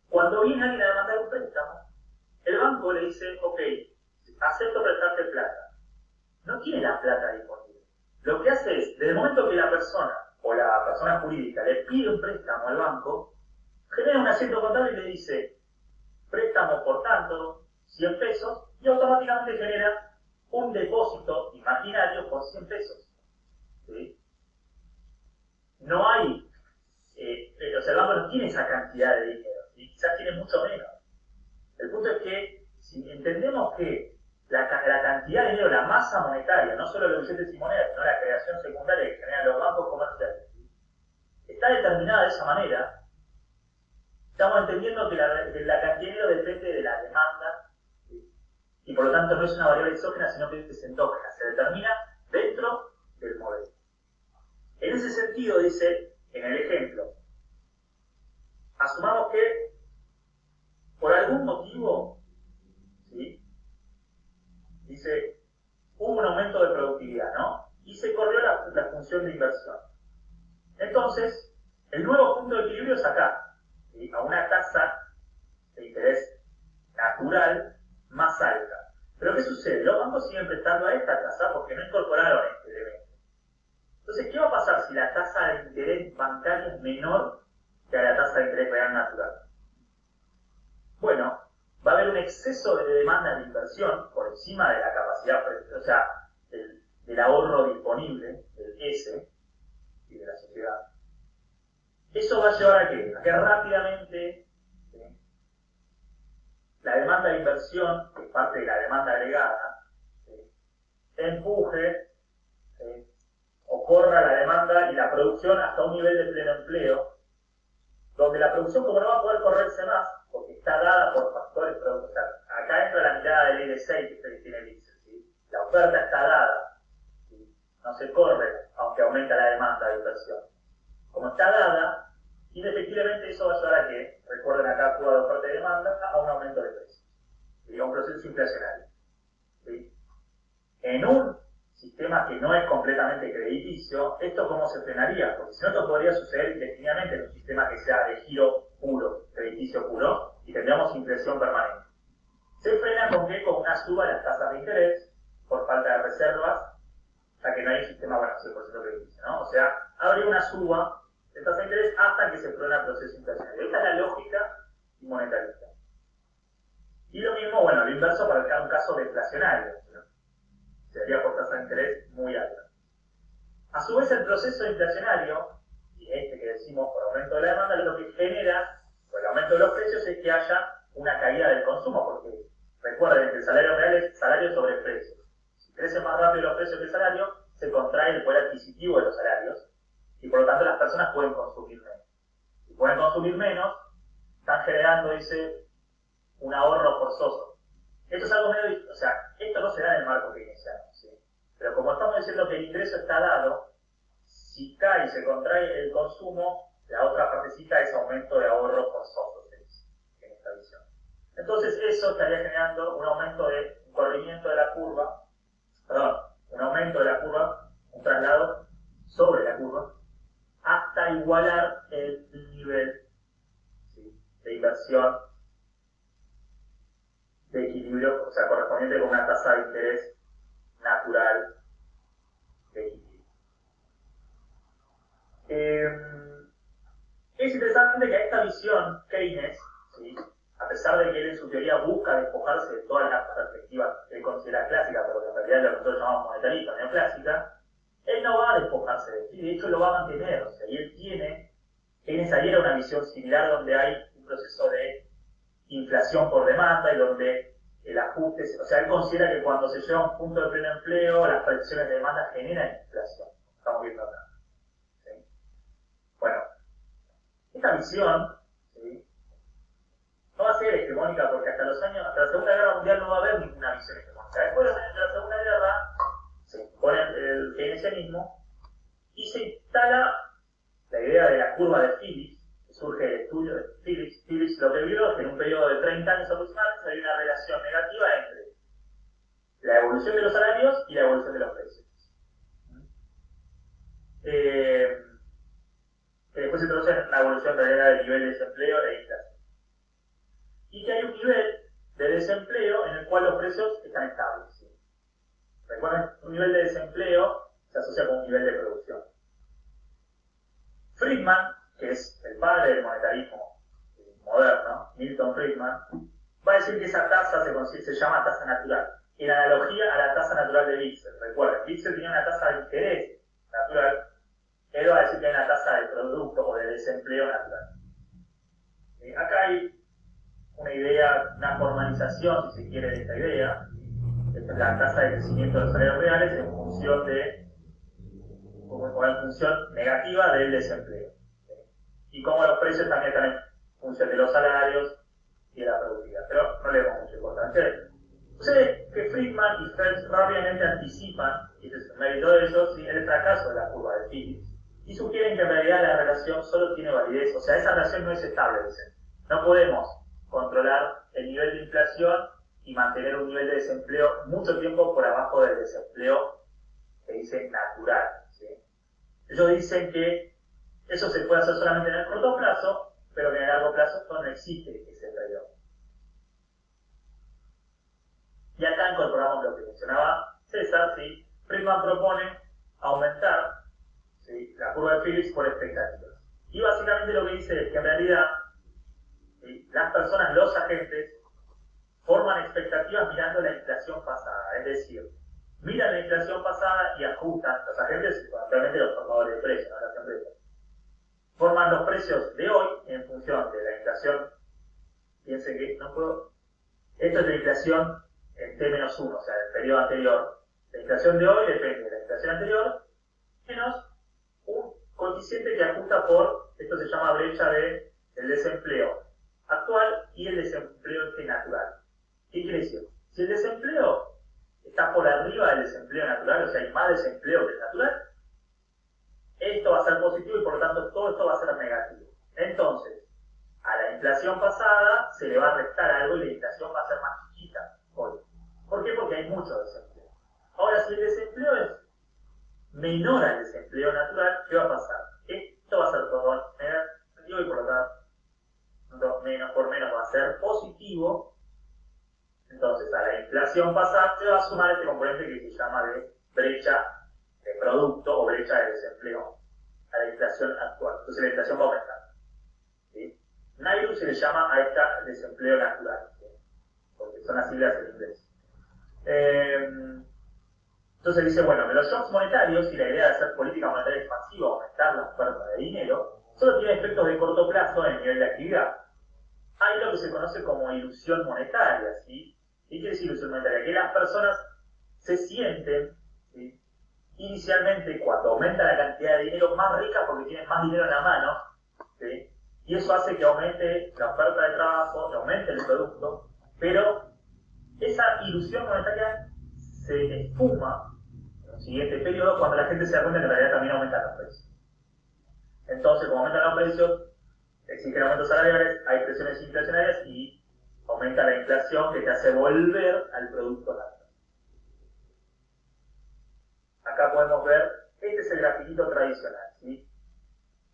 [SPEAKER 1] cuando viene alguien a demandar un préstamo, el banco le dice, ok, acepto prestarte plata. No tiene la plata disponible. Lo que hace es, desde el momento que la persona o la persona jurídica le pide un préstamo al banco, genera un asiento contable y le dice, préstamo por tanto, 100 pesos, y automáticamente genera un depósito imaginario por 100 pesos. ¿Sí? No hay, o sea, el banco no tiene esa cantidad de dinero, y quizás tiene mucho menos. El punto es que, si entendemos que la cantidad de dinero, la masa monetaria, no solo los billetes y monedas, sino la creación secundaria que generan los bancos comerciales, está determinada de esa manera, estamos entendiendo que la cantidad de dinero depende de la demanda, ¿sí? Y por lo tanto no es una variable exógena, sino que es endógena, se determina dentro del modelo. En ese sentido, dice, en el ejemplo, asumamos que por algún motivo, ¿sí? Dice, hubo un aumento de productividad, ¿no? Y se corrió la función de inversión. Entonces, el nuevo punto de equilibrio es acá, ¿sí? A una tasa de interés natural más alta. Pero ¿qué sucede? Los bancos siguen prestando a esta tasa porque no incorporaron este elemento. Entonces, ¿qué va a pasar si la tasa de interés bancaria es menor que a la tasa de interés real natural? Bueno, va a haber un exceso de demanda de inversión por encima de la capacidad, o sea, del ahorro disponible, del S, y de la sociedad. Eso va a llevar a qué? A que rápidamente, ¿sí?, la demanda de inversión, que es parte de la demanda agregada, ¿sí?, empuje, ¿sí?, o corra la demanda y la producción hasta un nivel de pleno empleo, donde la producción, como no va a poder correrse más, porque está dada por factores productivos. O sea, acá entra la mirada de ley de Say que tiene Bitzel, ¿sí? La oferta está dada, ¿sí? No se corre, aunque aumenta la demanda de inversión. Como está dada, indefectiblemente eso va a llevar a que, recuerden acá, curva de oferta y demanda, a un aumento de precios, ¿sí?, a un proceso inflacionario, ¿sí? En un sistema que no es completamente crediticio, ¿esto cómo se frenaría? Porque si no, esto podría suceder indefinidamente en un sistema que sea de giro puro, crediticio puro, y tendríamos inflación permanente. Se frena con qué? Con una suba de las tasas de interés, por falta de reservas, hasta que no hay un sistema, bueno, 100% crediticio, ¿no? O sea, habría una suba de tasa de interés hasta que se frena el proceso inflacionario. Esta es la lógica monetarista. Y lo mismo, bueno, lo inverso para un caso deflacionario, ¿no? Sería por tasa de interés muy alta. A su vez, el proceso inflacionario, y este que decimos por aumento de la demanda, lo que genera, por el aumento de los precios, es que haya una caída del consumo, porque recuerden que el salario real es salario sobre precios. Si crecen más rápido los precios que el salario, se contrae el poder adquisitivo de los salarios, y por lo tanto las personas pueden consumir menos. Si pueden consumir menos, están generando, dice, un ahorro forzoso. Esto es algo medio, o sea, esto no se da en el marco keynesiano, ¿sí? Pero como estamos diciendo que el ingreso está dado, si cae y se contrae el consumo, la otra partecita es aumento de ahorro forzoso, se dice, en esta visión. Entonces eso estaría generando un aumento de, un corrimiento de la curva, perdón, un aumento de la curva, un traslado sobre la curva, hasta igualar el nivel, ¿sí?, de inversión de equilibrio, o sea, correspondiente con una tasa de interés natural de equilibrio. Es interesante que a esta visión, Keynes, ¿sí?, a pesar de que él en su teoría busca despojarse de todas las perspectivas que él considera clásicas, pero que en realidad es lo que nosotros llamamos monetarista, neoclásica, él no va a despojarse de sí, de hecho lo va a mantener. O sea, y él tiene, Keynes adhiere a una visión similar donde hay un proceso de inflación por demanda y donde el ajuste, o sea, él considera que cuando se llega a un punto de pleno empleo, las predicciones de demanda generan inflación. Estamos viendo acá, ¿sí? Bueno, esta visión, ¿sí?, no va a ser hegemónica porque hasta la Segunda Guerra Mundial no va a haber ninguna visión hegemónica. Después de la Segunda Guerra se impone el keynesianismo y se instala idea de la curva de Phillips, que surge del estudio de Phillips. Phillips lo que vio es que en un periodo de 30 años aproximadamente hay una relación negativa entre la evolución de los salarios y la evolución de los precios. Que después se traduce en una evolución realidad del nivel de desempleo e inflación. Y que hay un nivel de desempleo en el cual los precios están estables. ¿Sí? Recuerden, un nivel de desempleo se asocia con un nivel de producción. Friedman, que es el padre del monetarismo moderno, Milton Friedman, va a decir que esa tasa se llama tasa natural, en analogía a la tasa natural de Wixel. Recuerden, Wixel tenía una tasa de interés natural, él va a decir que hay una tasa de producto o de desempleo natural. Acá hay una idea, una formalización, si se quiere, de esta idea. Esta es la tasa de crecimiento de los salarios reales en función negativa del desempleo. Y cómo los precios también están en función de los salarios y de la productividad. Pero no le damos mucha importancia. Sucede que Friedman y Phelps rápidamente anticipan, y ese es el mérito de ellos, el fracaso de la curva de Phillips, y sugieren que en realidad la relación solo tiene validez, o sea, esa relación no es estable, dicen. No podemos controlar el nivel de inflación y mantener un nivel de desempleo mucho tiempo por abajo del desempleo que dicen natural. ¿Sí? Ellos dicen que eso se puede hacer solamente en el corto plazo, pero que en el largo plazo no existe ese periodo. Y acá incorporamos lo que mencionaba César, ¿sí? Friedman propone aumentar, ¿sí?, la curva de Phillips por expectativas. Y básicamente lo que dice es que en realidad, ¿sí?, las personas, los agentes, forman expectativas mirando la inflación pasada. Es decir, miran la inflación pasada y ajustan. Los agentes, realmente los formadores de precios, ¿no?, las empresas, forman los precios de hoy en función de la inflación. Piensen que no puedo. Esto es la inflación en T-1, o sea, el periodo anterior. La inflación de hoy depende de la inflación anterior menos un coeficiente que ajusta por, esto se llama brecha del desempleo actual y el desempleo natural. ¿Qué quiere decir? Si el desempleo está por arriba del desempleo natural, o sea, hay más desempleo que el natural, esto va a ser positivo y por lo tanto todo esto va a ser negativo. Entonces, a la inflación pasada se le va a restar algo y la inflación va a ser más chiquita hoy. ¿Por qué? Porque hay mucho desempleo. Ahora, si el desempleo es menor al desempleo natural, ¿qué va a pasar? Esto va a ser todo negativo y por lo tanto menos por menos va a ser positivo. Entonces, a la inflación pasada se va a sumar este componente que se llama de brecha de producto o brecha de desempleo a la inflación actual. Entonces la inflación va a aumentar. ¿Sí? Nairu se le llama a este desempleo natural, ¿sí?, porque son las siglas en inglés. Entonces dice, bueno, que los shocks monetarios y la idea de hacer política monetaria expansiva, aumentar la oferta de dinero, solo tiene efectos de corto plazo en el nivel de actividad. Hay lo que se conoce como ilusión monetaria, ¿sí? ¿Qué quiere decir ilusión monetaria? Que las personas se sienten, ¿sí?, inicialmente, cuando aumenta la cantidad de dinero, más ricas porque tienen más dinero en la mano, ¿sí?, y eso hace que aumente la oferta de trabajo, que aumente el producto, pero esa ilusión monetaria se esfuma en un siguiente periodo cuando la gente se da cuenta que en realidad también aumentan los precios. Entonces, como aumentan los precios, existen aumentos salariales, hay presiones inflacionarias y aumenta la inflación que te hace volver al producto natural. Acá podemos ver, este es el grafiquito tradicional, ¿sí?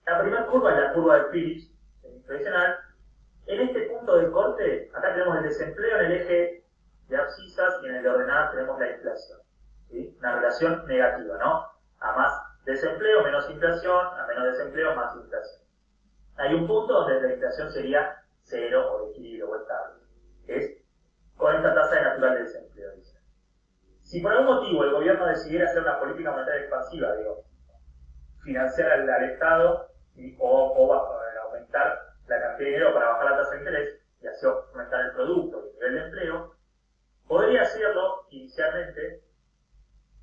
[SPEAKER 1] La primera curva es la curva de Phillips, tradicional. En este punto de corte, acá tenemos el desempleo en el eje de abscisas y en el de ordenadas tenemos la inflación, ¿sí? Una relación negativa, ¿no? A más desempleo, menos inflación, a menos desempleo, más inflación. Hay un punto donde la inflación sería cero o de equilibrio o estable, que es con esta tasa de natural de desempleo, dice. Si por algún motivo el gobierno decidiera hacer una política monetaria expansiva, digo, financiar al Estado, ¿sí?, o aumentar la cantidad de dinero para bajar la tasa de interés y así aumentar el producto y el nivel de empleo, podría hacerlo inicialmente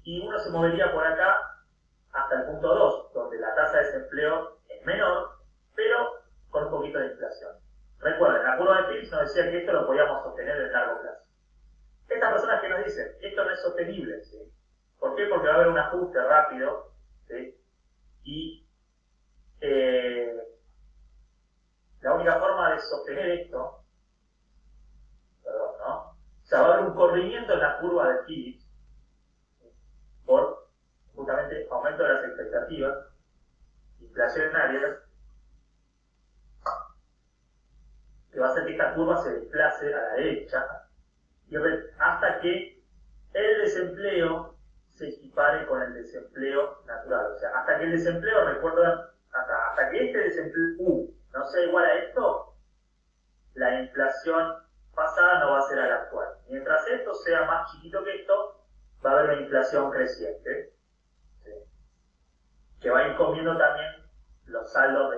[SPEAKER 1] y uno se movería por acá hasta el punto 2, donde la tasa de desempleo es menor, pero con un poquito de inflación. Recuerden, la curva de Phillips nos decía que esto lo podíamos sostener en largo plazo. Estas personas que nos dicen, esto no es sostenible, ¿sí? ¿Por qué? Porque va a haber un ajuste rápido, ¿sí?, y la única forma de sostener esto, ¿no? O sea, va a haber un corrimiento en la curva de Phillips por justamente aumento de las expectativas inflacionarias, que va a hacer que esta curva se desplace a la derecha hasta que el desempleo se equipare con el desempleo natural. O sea, hasta que el desempleo, recuerdan, hasta que este desempleo no sea igual a esto, la inflación pasada no va a ser a la actual. Mientras esto sea más chiquito que esto, va a haber una inflación creciente, ¿sí? Que va a ir comiendo también los saldos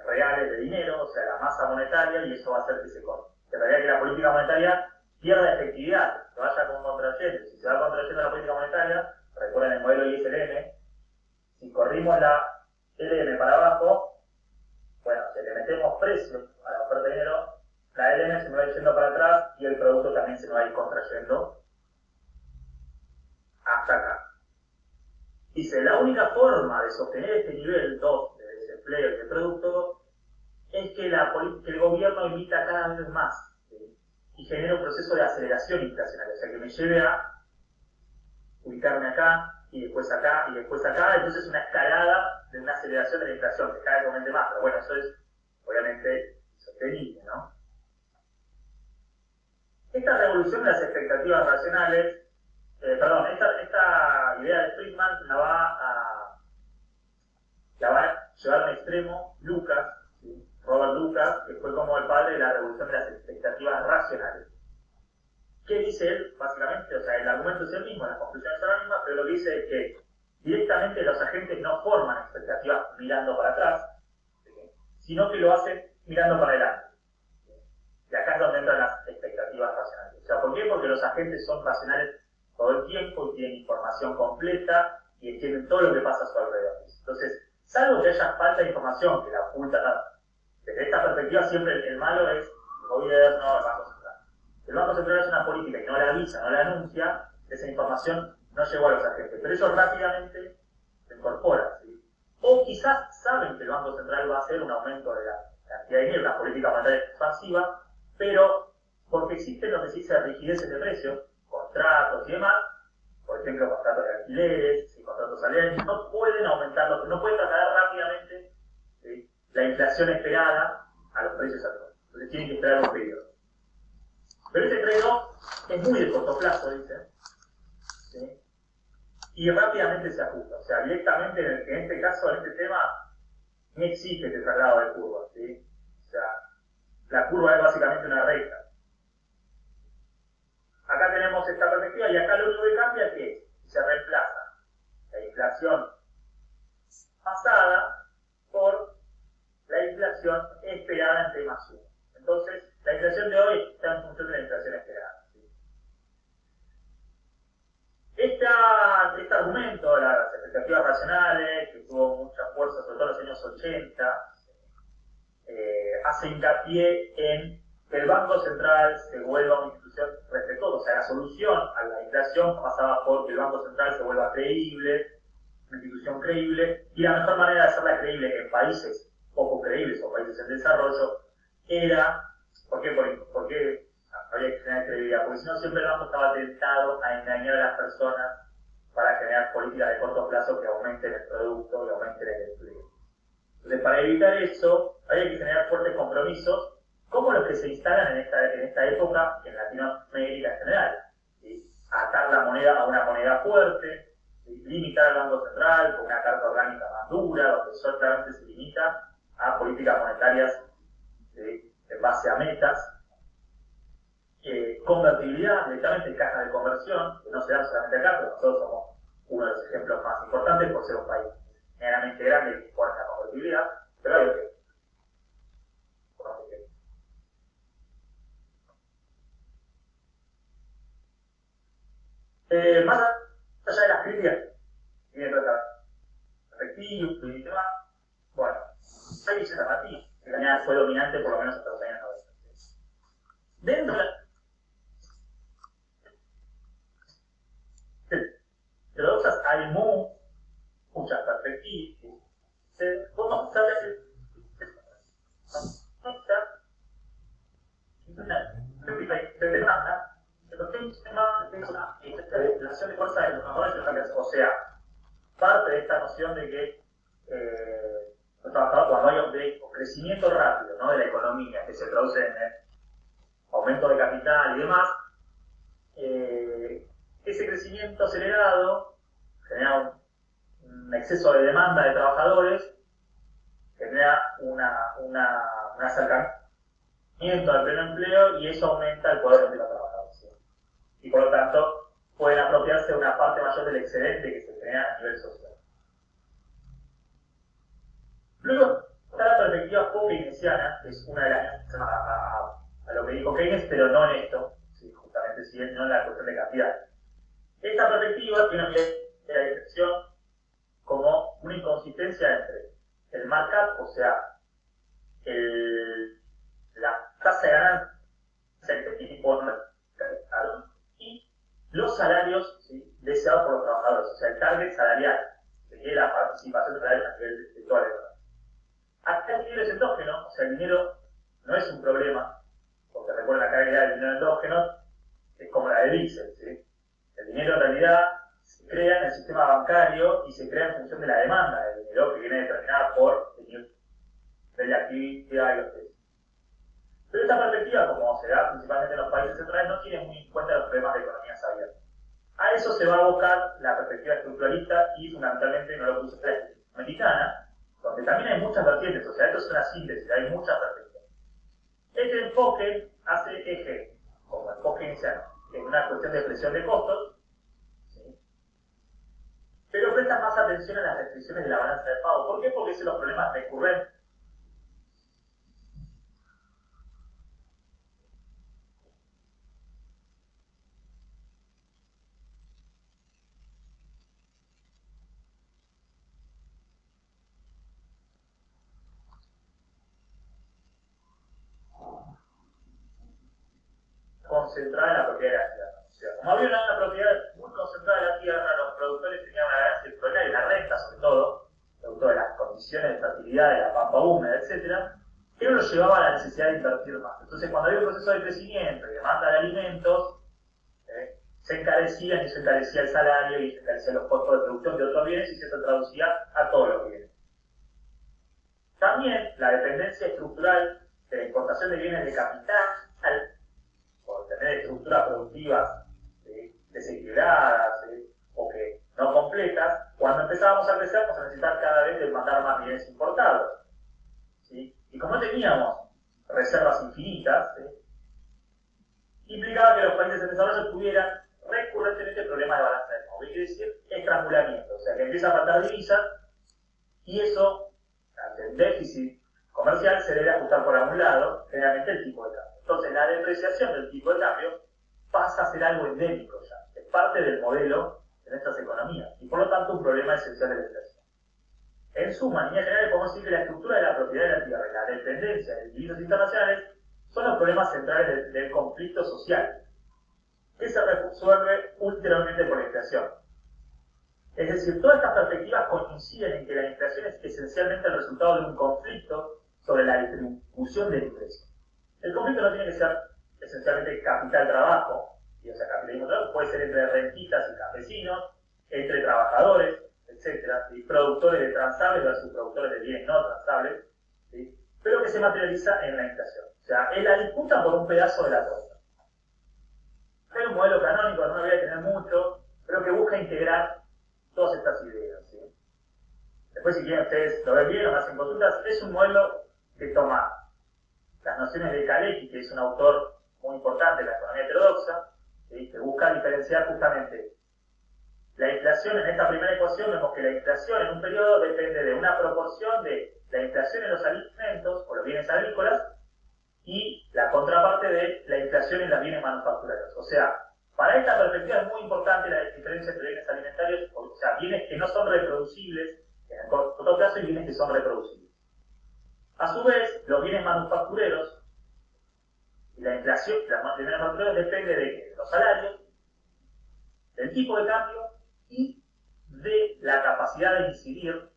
[SPEAKER 1] reales de dinero, o sea, la masa monetaria, y eso va a hacer que en realidad que la política monetaria pierda efectividad, que vaya como contrayendo. Si se va contrayendo la política monetaria, recuerden el modelo ISLM, si corrimos la LM para abajo, bueno, si le metemos precio a la oferta de dinero, la LM se me va a ir yendo para atrás y el producto también se me va a ir contrayendo hasta acá. Dice, la única forma de sostener este nivel 2 de desempleo y de producto es que el gobierno emita cada vez más, ¿sí? Y genera un proceso de aceleración inflacionaria, o sea, que me lleve a ubicarme acá, y después acá, y después acá, entonces una escalada de una aceleración de la inflación, que cada vez aumente más, pero bueno, eso es obviamente sostenible, ¿no? Esta revolución de las expectativas racionales, esta idea de Friedman la va a llevar a un extremo Lucas, ¿sí? Robert Lucas, que fue como el padre de la revolución de las expectativas racionales. ¿Qué dice él? Básicamente, o sea, el argumento es el mismo, las conclusiones son las mismas, pero lo que dice es que directamente los agentes no forman expectativas mirando para atrás, ¿sí? Sino que lo hacen mirando para adelante. Y acá es donde entran las expectativas racionales. O sea, ¿por qué? Porque los agentes son racionales todo el tiempo y tienen información completa y entienden todo lo que pasa a su alrededor. Entonces, salvo que haya falta de información que la oculta, desde esta perspectiva siempre el malo es el gobierno, el Banco Central. El Banco Central hace una política y no la avisa, no la anuncia, esa información no llegó a los agentes, pero ellos rápidamente se incorporan, ¿sí? O quizás saben que el Banco Central va a hacer un aumento de la cantidad de dinero, una política monetaria expansiva, pero porque existen lo que se dice rigideces de precios, contratos y demás, por ejemplo, contratos de alquileres y contratos salariales, no pueden aumentarlos, no pueden trasladar rápidamente, ¿sí?, la inflación esperada a los precios actuales. Entonces tienen que esperar un periodo. Pero ese trade-off es muy de corto plazo, dicen, ¿sí? Y rápidamente se ajusta. O sea, directamente en este caso, en este tema, no existe este traslado de curva, ¿sí? O sea, la curva es básicamente una recta. Acá tenemos esta perspectiva y acá lo único que cambia es que se reemplaza la inflación pasada por la inflación esperada en T más 1. Entonces, la inflación de hoy está en función de la inflación esperada, ¿sí? Este argumento, las expectativas racionales, que tuvo mucha fuerza sobre todo en los años 80, hace hincapié en que el Banco Central se vuelva una institución respetuosa. O sea, la solución a la inflación pasaba por que el Banco Central se vuelva creíble, una institución creíble, y la mejor manera de hacerla creíble en países poco creíbles o países en desarrollo era, ¿por qué había que generar credibilidad? Porque si no, siempre el banco estaba tentado a engañar a las personas para generar políticas de corto plazo que aumenten el producto y aumenten el empleo. Entonces, para evitar eso, había que generar fuertes compromisos, como los que se instalan en esta época en Latinoamérica en general, ¿sí? Atar la moneda a una moneda fuerte, ¿sí? Limitar al Banco Central con una carta orgánica más dura, donde solamente se limita a políticas monetarias, ¿sí?, en base a metas, convertibilidad directamente en cajas de conversión, que no se dan solamente acá, pero nosotros somos uno de los ejemplos más importantes por ser un país generalmente grande que impone la convertibilidad, pero hay que más allá de las críticas, viendo efectivos y demás, bueno, hay Vicente Martí, que también fue dominante por lo menos hasta los años 90. Dentro de las heterodoxas hay muchas perspectivas. posición de fuerza de los trabajadores y los hackers. O sea, parte de esta noción de que los trabajadores, cuando hay un crecimiento rápido, ¿no?, de la economía, que se traduce en aumento de capital y demás, ese crecimiento acelerado genera un exceso de demanda de trabajadores, genera un acercamiento al pleno empleo y eso aumenta el poder de los trabajadores. ¿Sí? Y por lo tanto pueden apropiarse de una parte mayor del excedente que se genera a nivel social. Luego está la perspectiva post-keynesiana, que es una de las a lo que dijo Keynes, pero no en esto, ¿sí? Justamente si no en la cuestión de capital. Esta perspectiva tiene una definición como una inconsistencia entre el markup, o sea, la tasa de ganancia que impone el capital, y los salarios, ¿sí?, deseados por los trabajadores, o sea, el target salarial, que quiere la participación salarial a nivel de toda la economía. Acá el dinero es endógeno, o sea, el dinero no es un problema, porque recuerden acá la idea del dinero endógeno es como la de Wiesel, ¿sí? El dinero en realidad se crea en el sistema bancario y se crea en función de la demanda del dinero que viene determinada por el nivel de la actividad y los precios. Pero esta perspectiva, como se da principalmente en los países centrales, no tiene muy en cuenta los problemas de economías abiertas. A eso se va a abocar la perspectiva estructuralista y fundamentalmente no lo puse la americana, donde también hay muchas vertientes, o sea, esto es una síntesis, hay muchas perspectivas. Este enfoque hace eje, como enfoque inicial, en una cuestión de presión de costos, ¿sí?, pero presta más atención a las restricciones de la balanza de pago. ¿Por qué? Porque es los problemas recurrentes concentrada en la propiedad de la tierra. O sea, como había una propiedad muy concentrada en la tierra, los productores tenían una ganancia extraordinaria, y la renta sobre todo, producto de las condiciones de fertilidad de la pampa húmeda, etc., que no lo llevaba a la necesidad de invertir más. Entonces, cuando había un proceso de crecimiento y demanda de alimentos, se encarecían y se encarecía el salario y se encarecían los costos de producción de otros bienes y se traducía a todos los bienes. También la dependencia estructural de la importación de bienes de capital, por tener estructuras productivas desequilibradas o que no completas, cuando empezábamos a crecer vamos a necesitar cada vez demandar más bienes importados, ¿sí? Y como no teníamos reservas infinitas, implicaba que los países en desarrollo tuvieran recurrentemente problemas de balanza de pago, quiere decir estrangulamiento, o sea que empieza a faltar divisas y eso, ante el déficit comercial, se debe ajustar por algún lado, generalmente el tipo de cambio. Entonces la depreciación del tipo de cambio pasa a ser algo endémico ya, es parte del modelo de nuestras economías y por lo tanto un problema esencial de la inflación. En suma, en líneas generales podemos decir que la estructura de la propiedad de la tierra y la dependencia de divisas internacionales son los problemas centrales del conflicto social, que se resuelve ulteriormente por la inflación. Es decir, todas estas perspectivas coinciden en que la inflación es esencialmente el resultado de un conflicto sobre la distribución del ingreso. El conflicto no tiene que ser esencialmente capital-trabajo, o sea, capitalismo-trabajo, puede ser entre rentistas y campesinos, entre trabajadores, etc., ¿sí?, productores de transables versus productores de bienes no transables, ¿sí?, pero que se materializa en la inflación. O sea, es la disputa por un pedazo de la torta. Hay un modelo canónico, no me voy a tener mucho, pero que busca integrar todas estas ideas, ¿sí? Después, si quieren, ustedes lo ven bien o me hacen consultas, es un modelo que toma las nociones de Kalecki, que es un autor muy importante de la economía heterodoxa, ¿sí?, que busca diferenciar justamente la inflación. En esta primera ecuación vemos que la inflación en un periodo depende de una proporción de la inflación en los alimentos o los bienes agrícolas y la contraparte de la inflación en los bienes manufacturados. O sea, para esta perspectiva es muy importante la diferencia entre bienes alimentarios, o sea, bienes que no son reproducibles en el corto plazo y bienes que son reproducibles. A su vez, los bienes manufactureros y la inflación de los bienes manufactureros depende de ¿qué? De los salarios, del tipo de cambio y de la capacidad de incidir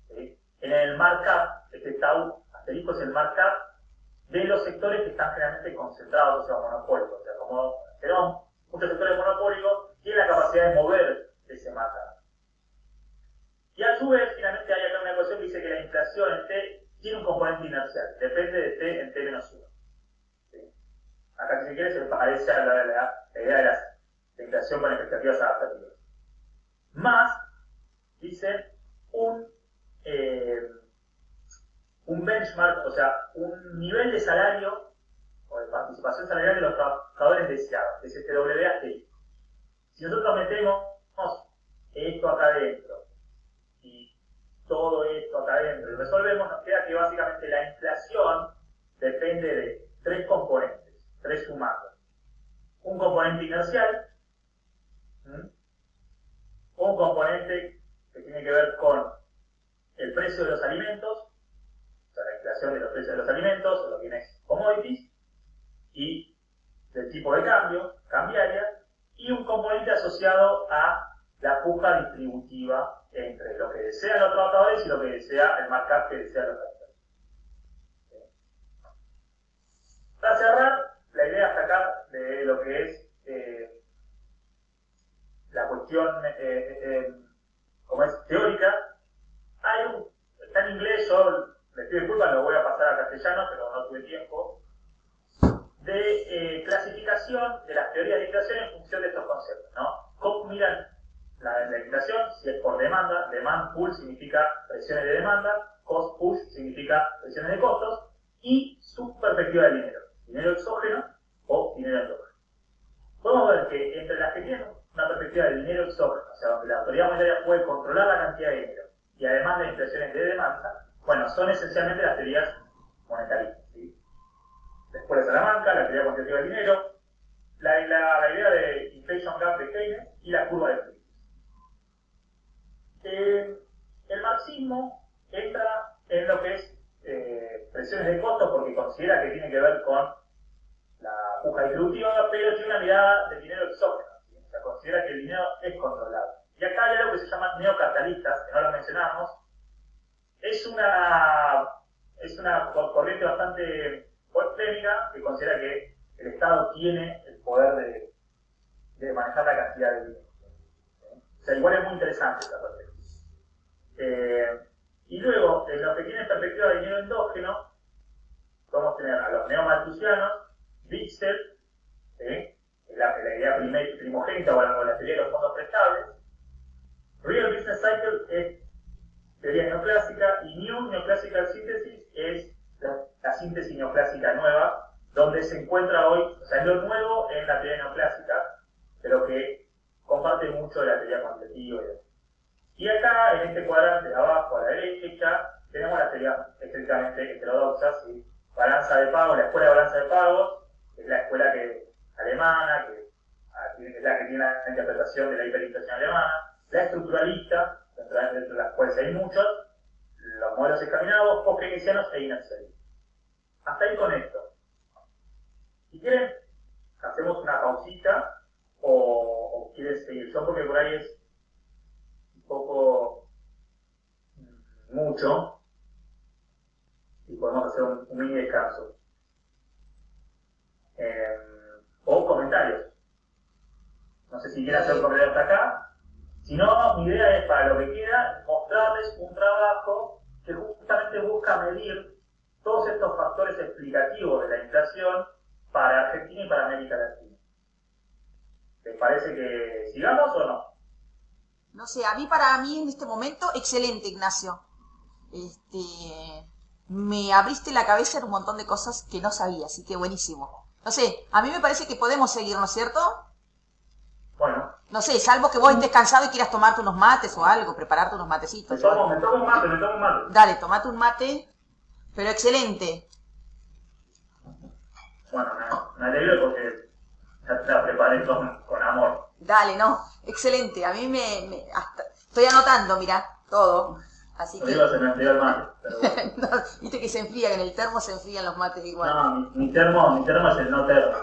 [SPEAKER 1] en el markup. Este tau asterisco es el markup de los sectores que están generalmente concentrados, o sea, monopólicos. O sea, como tenemos muchos sectores monopólicos, ¿quién tiene la capacidad de mover ese markup. Y a su vez, finalmente hay acá una ecuación que dice que la inflación en T tiene un componente inercial, depende de T en T menos 1. ¿Sí? Acá, si se quiere, se parece a la idea de la inflación con expectativas adaptativas. Más, dice, un benchmark, o sea, un nivel de salario o de participación salarial de los trabajadores deseados, que es este WA T. Si nosotros metemos esto acá adentro y todo esto acá adentro y resolvemos, nos queda que básicamente la inflación depende de tres componentes, tres sumados. Un componente inercial, un componente que tiene que ver con el precio de los alimentos, o sea, la inflación de los precios de los alimentos, o lo que es commodities, y del tipo de cambio, cambiaria, y un componente asociado a la puja distributiva entre lo que desean los trabajadores y lo que desea el markup que desean los trabajadores. Para cerrar, la idea hasta acá de lo que es la cuestión como es teórica, está en inglés, yo les pido disculpas, lo voy a pasar a castellano, pero no tuve tiempo, de clasificación de las teorías de inflación en función de estos conceptos, ¿no? ¿Cómo miran la inflación? Si es por demanda, demand pull significa presiones de demanda, cost push significa presiones de costos, y su perspectiva de dinero exógeno o dinero endógeno. Podemos ver que entre las que tienen una perspectiva de dinero exógeno, o sea, donde la autoridad monetaria puede controlar la cantidad de dinero, y además las inflaciones de demanda, bueno, son esencialmente las teorías monetaristas, ¿sí? La Escuela de Salamanca, la teoría cuantitativa del dinero, la idea de inflation gap de Keynes y la curva de Friedrich. El marxismo entra en lo que es presiones de costos porque considera que tiene que ver con la puja distributiva, pero tiene una mirada de dinero exógeno, ¿sí? O sea, considera que el dinero es controlado. Y acá hay algo que se llama neocapitalistas, que no lo mencionamos. Es una corriente bastante polémica que considera que el Estado tiene el poder de manejar la cantidad de dinero. O sea, igual es muy interesante esta perspectiva. Y luego, en lo que tiene perspectiva de dinero endógeno, vamos a tener a los neomalthusianos, Wiesel, la idea primogénita o la teoría de los fondos prestables. Real Business Cycle es teoría neoclásica y New Neoclassical Synthesis es la síntesis neoclásica nueva, donde se encuentra hoy, o sea, es lo nuevo en la teoría neoclásica, pero que comparte mucho de la teoría cuantitativa. Y acá, en este cuadrante de abajo a la derecha, tenemos la teoría estrictamente heterodoxa, ¿sí? Balanza de pagos, la escuela de balanza de pagos, que es la escuela alemana, que es la que tiene la interpretación de la hiperinflación alemana, la estructuralista, dentro de las cuales hay muchos, los modelos escandinavos, post-keynesianos e inercialistas. Hasta ahí con esto. Si quieren, hacemos una pausita o quieren seguir. Yo porque por ahí es un poco mucho y podemos hacer un mini descanso. O comentarios. No sé si quieren hacer comentarios hasta acá. Si no, mi idea es, para lo que queda, mostrarles un trabajo que justamente busca medir todos estos factores explicativos de la inflación para Argentina y para América Latina. ¿Les parece que sigamos o no?
[SPEAKER 3] No sé, para mí en este momento, excelente, Ignacio. Me abriste la cabeza en un montón de cosas que no sabía, así que buenísimo. No sé, a mí me parece que podemos seguir, ¿no es cierto?
[SPEAKER 1] Bueno.
[SPEAKER 3] No sé, salvo que vos estés cansado y quieras tomarte unos mates o algo, prepararte unos matecitos.
[SPEAKER 1] Me tomo un mate.
[SPEAKER 3] Dale, tomate un mate, pero excelente.
[SPEAKER 1] Bueno, me alegro porque ya te la preparé con amor.
[SPEAKER 3] Dale, no, excelente. A mí hasta, estoy anotando, mira, todo. Así que...
[SPEAKER 1] Se me enfrió el mate, pero bueno.
[SPEAKER 3] No, viste que se enfría, que en el termo se enfrían los mates igual.
[SPEAKER 1] No, mi termo es el no termo.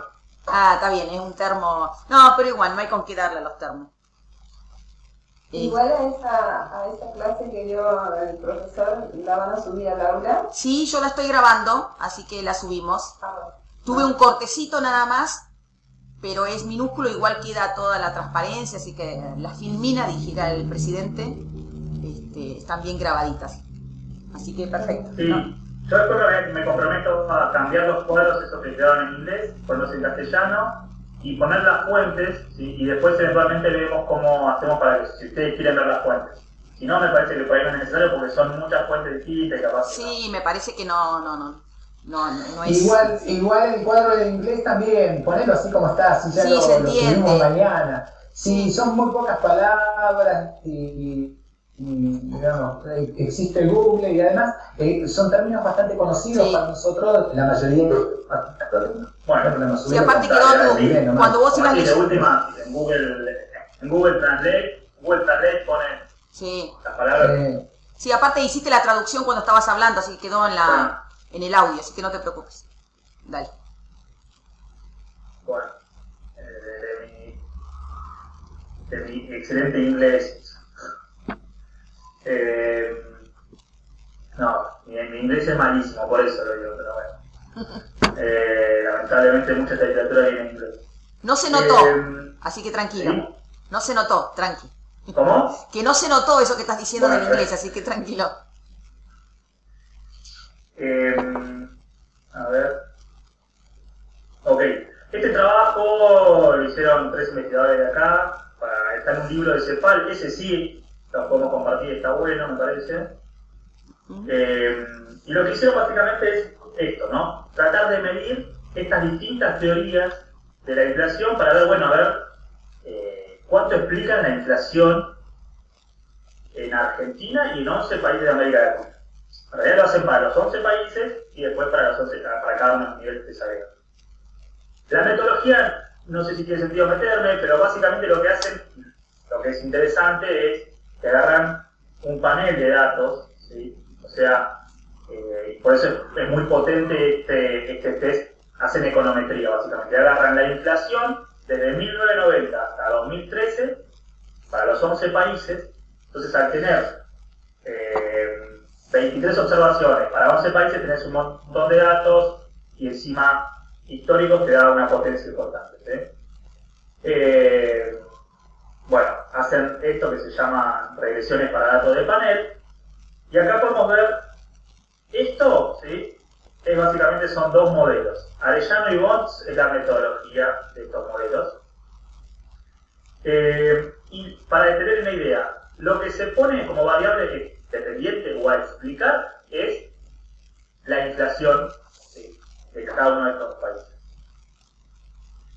[SPEAKER 3] Ah, está bien, es un termo... No, pero igual, no hay con qué darle a los termos.
[SPEAKER 4] Igual a esa clase que dio el profesor, ¿la van a subir al aula?
[SPEAKER 3] Sí, yo la estoy grabando, así que la subimos.
[SPEAKER 4] Ah,
[SPEAKER 3] Tuve un cortecito nada más, pero es minúsculo, igual queda toda la transparencia, así que las filminas, dijera el presidente, están bien grabaditas. Así que perfecto.
[SPEAKER 1] Sí,
[SPEAKER 3] ¿no?
[SPEAKER 1] yo después me comprometo a cambiar los cuadros, esos que quedaron en inglés, ponerlos en castellano y poner las fuentes, ¿sí? Y después eventualmente vemos cómo hacemos para que, si ustedes quieren ver las fuentes. Si no, me parece que por ahí no es necesario porque son muchas fuentes distintas y capaz.
[SPEAKER 3] Sí, me parece que no es...
[SPEAKER 2] Igual el cuadro de inglés también, ponelo así como está, así ya
[SPEAKER 3] Sí,
[SPEAKER 2] lo
[SPEAKER 3] se entiende.
[SPEAKER 2] subimos mañana. Si son muy pocas palabras y digamos, existe Google y además son términos bastante conocidos para nosotros, la mayoría de
[SPEAKER 1] bueno,
[SPEAKER 3] sí, aparte quedó cuando vos ibas
[SPEAKER 1] de última, en Google Translate pone
[SPEAKER 3] sí.
[SPEAKER 1] las palabras.
[SPEAKER 3] Sí, aparte hiciste la traducción cuando estabas hablando, así que quedó en el audio, así que no te preocupes. Dale.
[SPEAKER 1] Bueno, de mi excelente inglés. No, mi inglés es malísimo, por eso lo digo, pero bueno. Lamentablemente mucha literatura viene en inglés.
[SPEAKER 3] No se notó, así que tranquilo.
[SPEAKER 1] ¿Sí?
[SPEAKER 3] No se notó, tranqui.
[SPEAKER 1] ¿Cómo?
[SPEAKER 3] Que no se notó eso que estás diciendo
[SPEAKER 1] Bueno,
[SPEAKER 3] del inglés, así que tranquilo.
[SPEAKER 1] A ver. Ok. Este trabajo lo hicieron 3 investigadores de acá. Está en un libro de CEPAL. Ese sí lo podemos compartir, está bueno, me parece. Y lo que hicieron básicamente es esto, ¿no? Tratar de medir estas distintas teorías de la inflación para ver, bueno, a ver cuánto explican la inflación en Argentina y en 11 países de América Latina. En realidad lo hacen para los 11 países y después para cada uno de los niveles que se agregan. La metodología, no sé si tiene sentido meterme, pero básicamente lo que hacen, lo que es interesante es que agarran un panel de datos, ¿sí? O sea, por eso es muy potente este test, hacen econometría básicamente, agarran la inflación desde 1990 hasta 2013 para los 11 países, entonces al tener 23 observaciones para 11 países tenés un montón de datos y encima históricos te da una potencia importante, ¿sí? Bueno, hacen esto que se llama regresiones para datos de panel y acá podemos ver esto, ¿sí? Básicamente son 2 modelos. Arellano y Bonds es la metodología de estos modelos. Y para tener una idea, lo que se pone como variable dependiente o a explicar es la inflación, ¿sí?, de cada uno de estos países.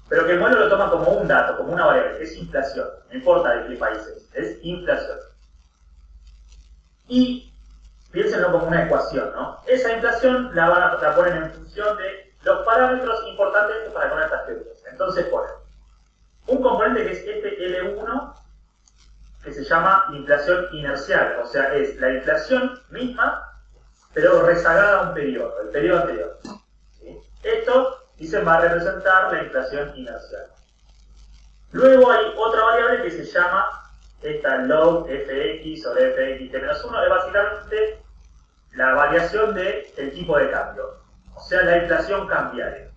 [SPEAKER 1] Pero que el modelo lo toma como un dato, como una variable, es inflación, no importa de qué países, es inflación. Y piénsenlo como una ecuación, ¿no? Esa inflación la ponen en función de los parámetros importantes para con estas teorías. Entonces ponen un componente que es este L1, que se llama inflación inercial, o sea, es la inflación misma, pero rezagada a un periodo, el periodo anterior. ¿Sí? Esto, dicen, va a representar la inflación inercial. Luego hay otra variable que se llama esta log fx sobre fxt-1, es básicamente la variación del tipo de cambio, o sea, la inflación cambiaria.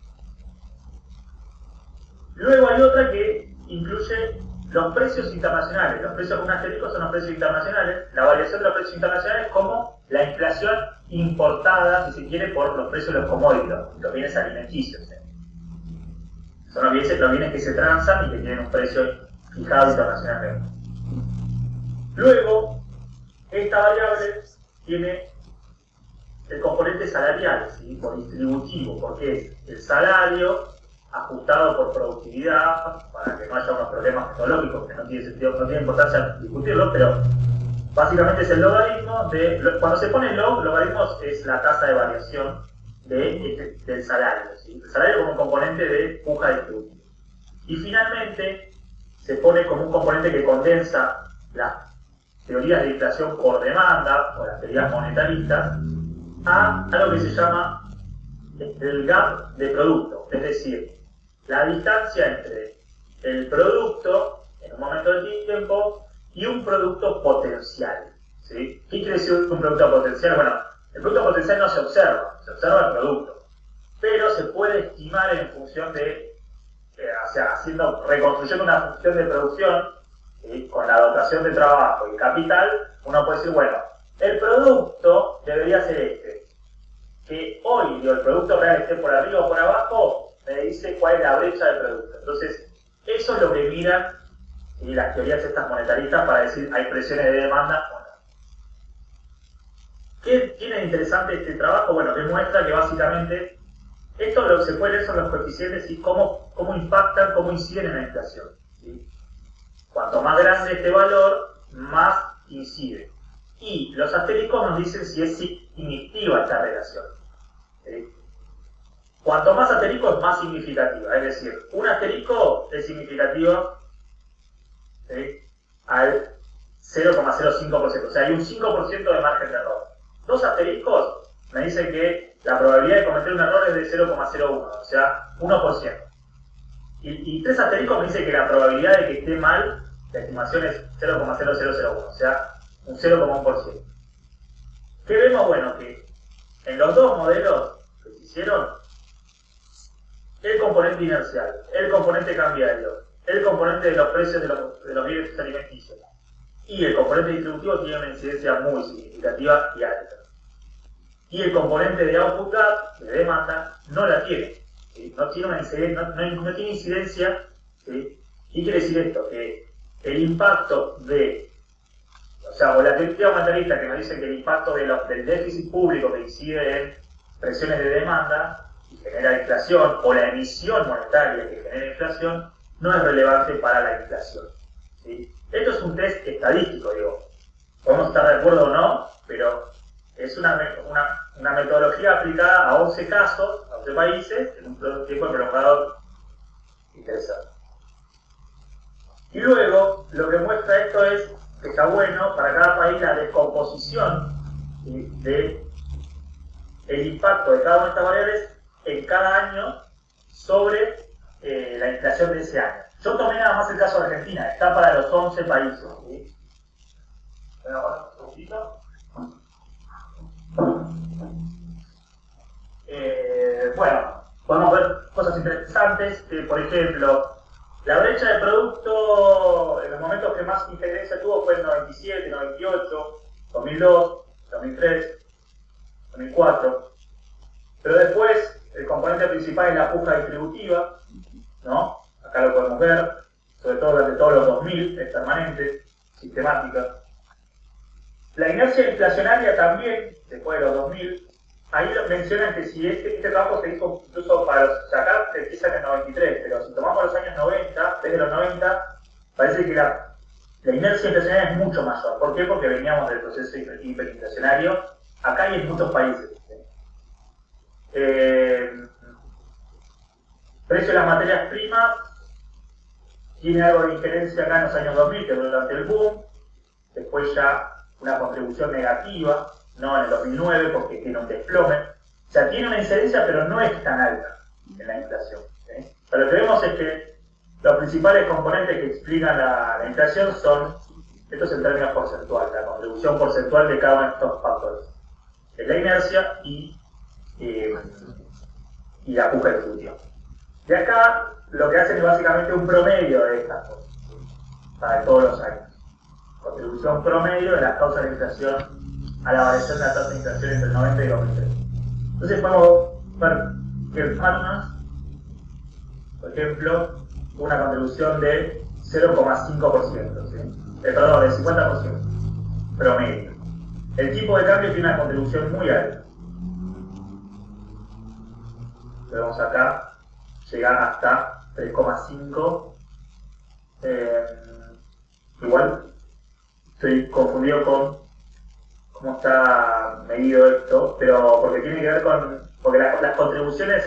[SPEAKER 1] Luego hay otra que incluye los precios internacionales. Los precios con un asterisco son los precios internacionales. La variación de los precios internacionales es como la inflación importada, si se quiere, por los precios de los commodities, los bienes alimenticios. Son los bienes que se transan y que tienen un precio fijado internacionalmente. Luego, esta variable tiene el componente salarial, ¿sí?, por distributivo, porque es el salario ajustado por productividad, para que no haya unos problemas metodológicos que no tiene sentido, no tiene importancia discutirlo, pero básicamente es el logaritmo de, cuando se pone logaritmos es la tasa de variación del salario, ¿sí? El salario como un componente de puja distributiva. Y finalmente se pone como un componente que condensa las teorías de inflación por demanda, o las teorías monetaristas, a algo que se llama el gap de producto, es decir, la distancia entre el producto en un momento de tiempo y un producto potencial, ¿sí? ¿Qué quiere decir un producto potencial? Bueno, el producto potencial no se observa el producto, pero se puede estimar en función de sea, reconstruyendo una función de producción, con la dotación de trabajo y capital, uno puede decir, bueno, el producto debería ser este. Que hoy, el producto real esté por arriba o por abajo, me dice cuál es la brecha de producto. Entonces, eso es lo que miran las teorías estas monetaristas para decir hay presiones de demanda o no. ¿Qué tiene de interesante este trabajo? Bueno, demuestra que básicamente esto lo que se puede ver son los coeficientes y cómo impactan, cómo inciden en la inflación. ¿Sí? Cuanto más grande este valor, más incide. Y los asteriscos nos dicen si es significativa esta relación. ¿Sí? Cuanto más asterisco es más significativa. Es decir, un asterisco es significativo, ¿sí?, al 0,05%. O sea, hay un 5% de margen de error. Dos asteriscos me dicen que la probabilidad de cometer un error es de 0,01, o sea, 1%. Y tres asteriscos me dicen que la probabilidad de que esté mal, la estimación es 0,0001, o sea, un 0,1%. ¿Qué vemos? Bueno, que en los dos modelos que se hicieron, el componente inercial, el componente cambiario, el componente de los precios de los bienes alimenticios y el componente distributivo tienen una incidencia muy significativa y alta. Y el componente de output gap, de demanda, no la tiene. ¿Sí? No tiene una incidencia, no tiene incidencia. ¿Sí? ¿Qué quiere decir esto? Que el impacto o la teoría monetarista que nos dice que el impacto del déficit público que incide en presiones de demanda y genera inflación, o la emisión monetaria que genera inflación, no es relevante para la inflación. ¿Sí? Esto es un test estadístico, digo. Podemos estar de acuerdo o no, pero es una metodología aplicada a 11 casos, a 11 países, en un tiempo prolongado interesante. Y luego, lo que muestra esto es que está bueno para cada país la descomposición del impacto de cada una de estas variables en cada año sobre la inflación de ese año. Yo tomé nada más el caso de Argentina, está para los 11 países. ¿Sí? Bueno, un segundito. Bueno, podemos ver cosas interesantes, que por ejemplo, la brecha de producto en los momentos que más incidencia tuvo fue en 97, 98, 2002, 2003, 2004. Pero después, el componente principal es la puja distributiva, ¿no? Acá lo podemos ver, sobre todo durante todos los 2000, es permanente, sistemática. La inercia inflacionaria también, después de los 2000, ahí mencionan que si este trabajo se hizo incluso para sacar, se empieza en el 93, pero si tomamos los años 90, desde los 90, parece que la inercia inflacionaria es mucho mayor. ¿Por qué? Porque veníamos del proceso hiperinflacionario, acá y en muchos países. Precio de las materias primas tiene algo de injerencia acá en los años 2000, que durante el boom, después ya una contribución negativa, no en el 2009 porque tiene un desplome. O sea, tiene una incidencia, pero no es tan alta en la inflación. ¿Sí? Pero lo que vemos es que los principales componentes que explican la inflación son, estos en términos porcentuales, la contribución porcentual de cada uno de estos factores. Es la inercia y la puja distributiva. De acá, lo que hacen es básicamente un promedio de estas cosas, para todos los años. Contribución promedio de las causas de inflación a la variación de la tasa de inflación entre el 90 y 2003. Entonces podemos ver que el Farmas, por ejemplo, tuvo una contribución de 0,5%, ¿sí? Perdón, del 50% promedio. El tipo de cambio tiene una contribución muy alta. Vemos acá, llega hasta 3,5. Igual estoy confundido con cómo está medido esto, pero porque tiene que ver con, porque las contribuciones,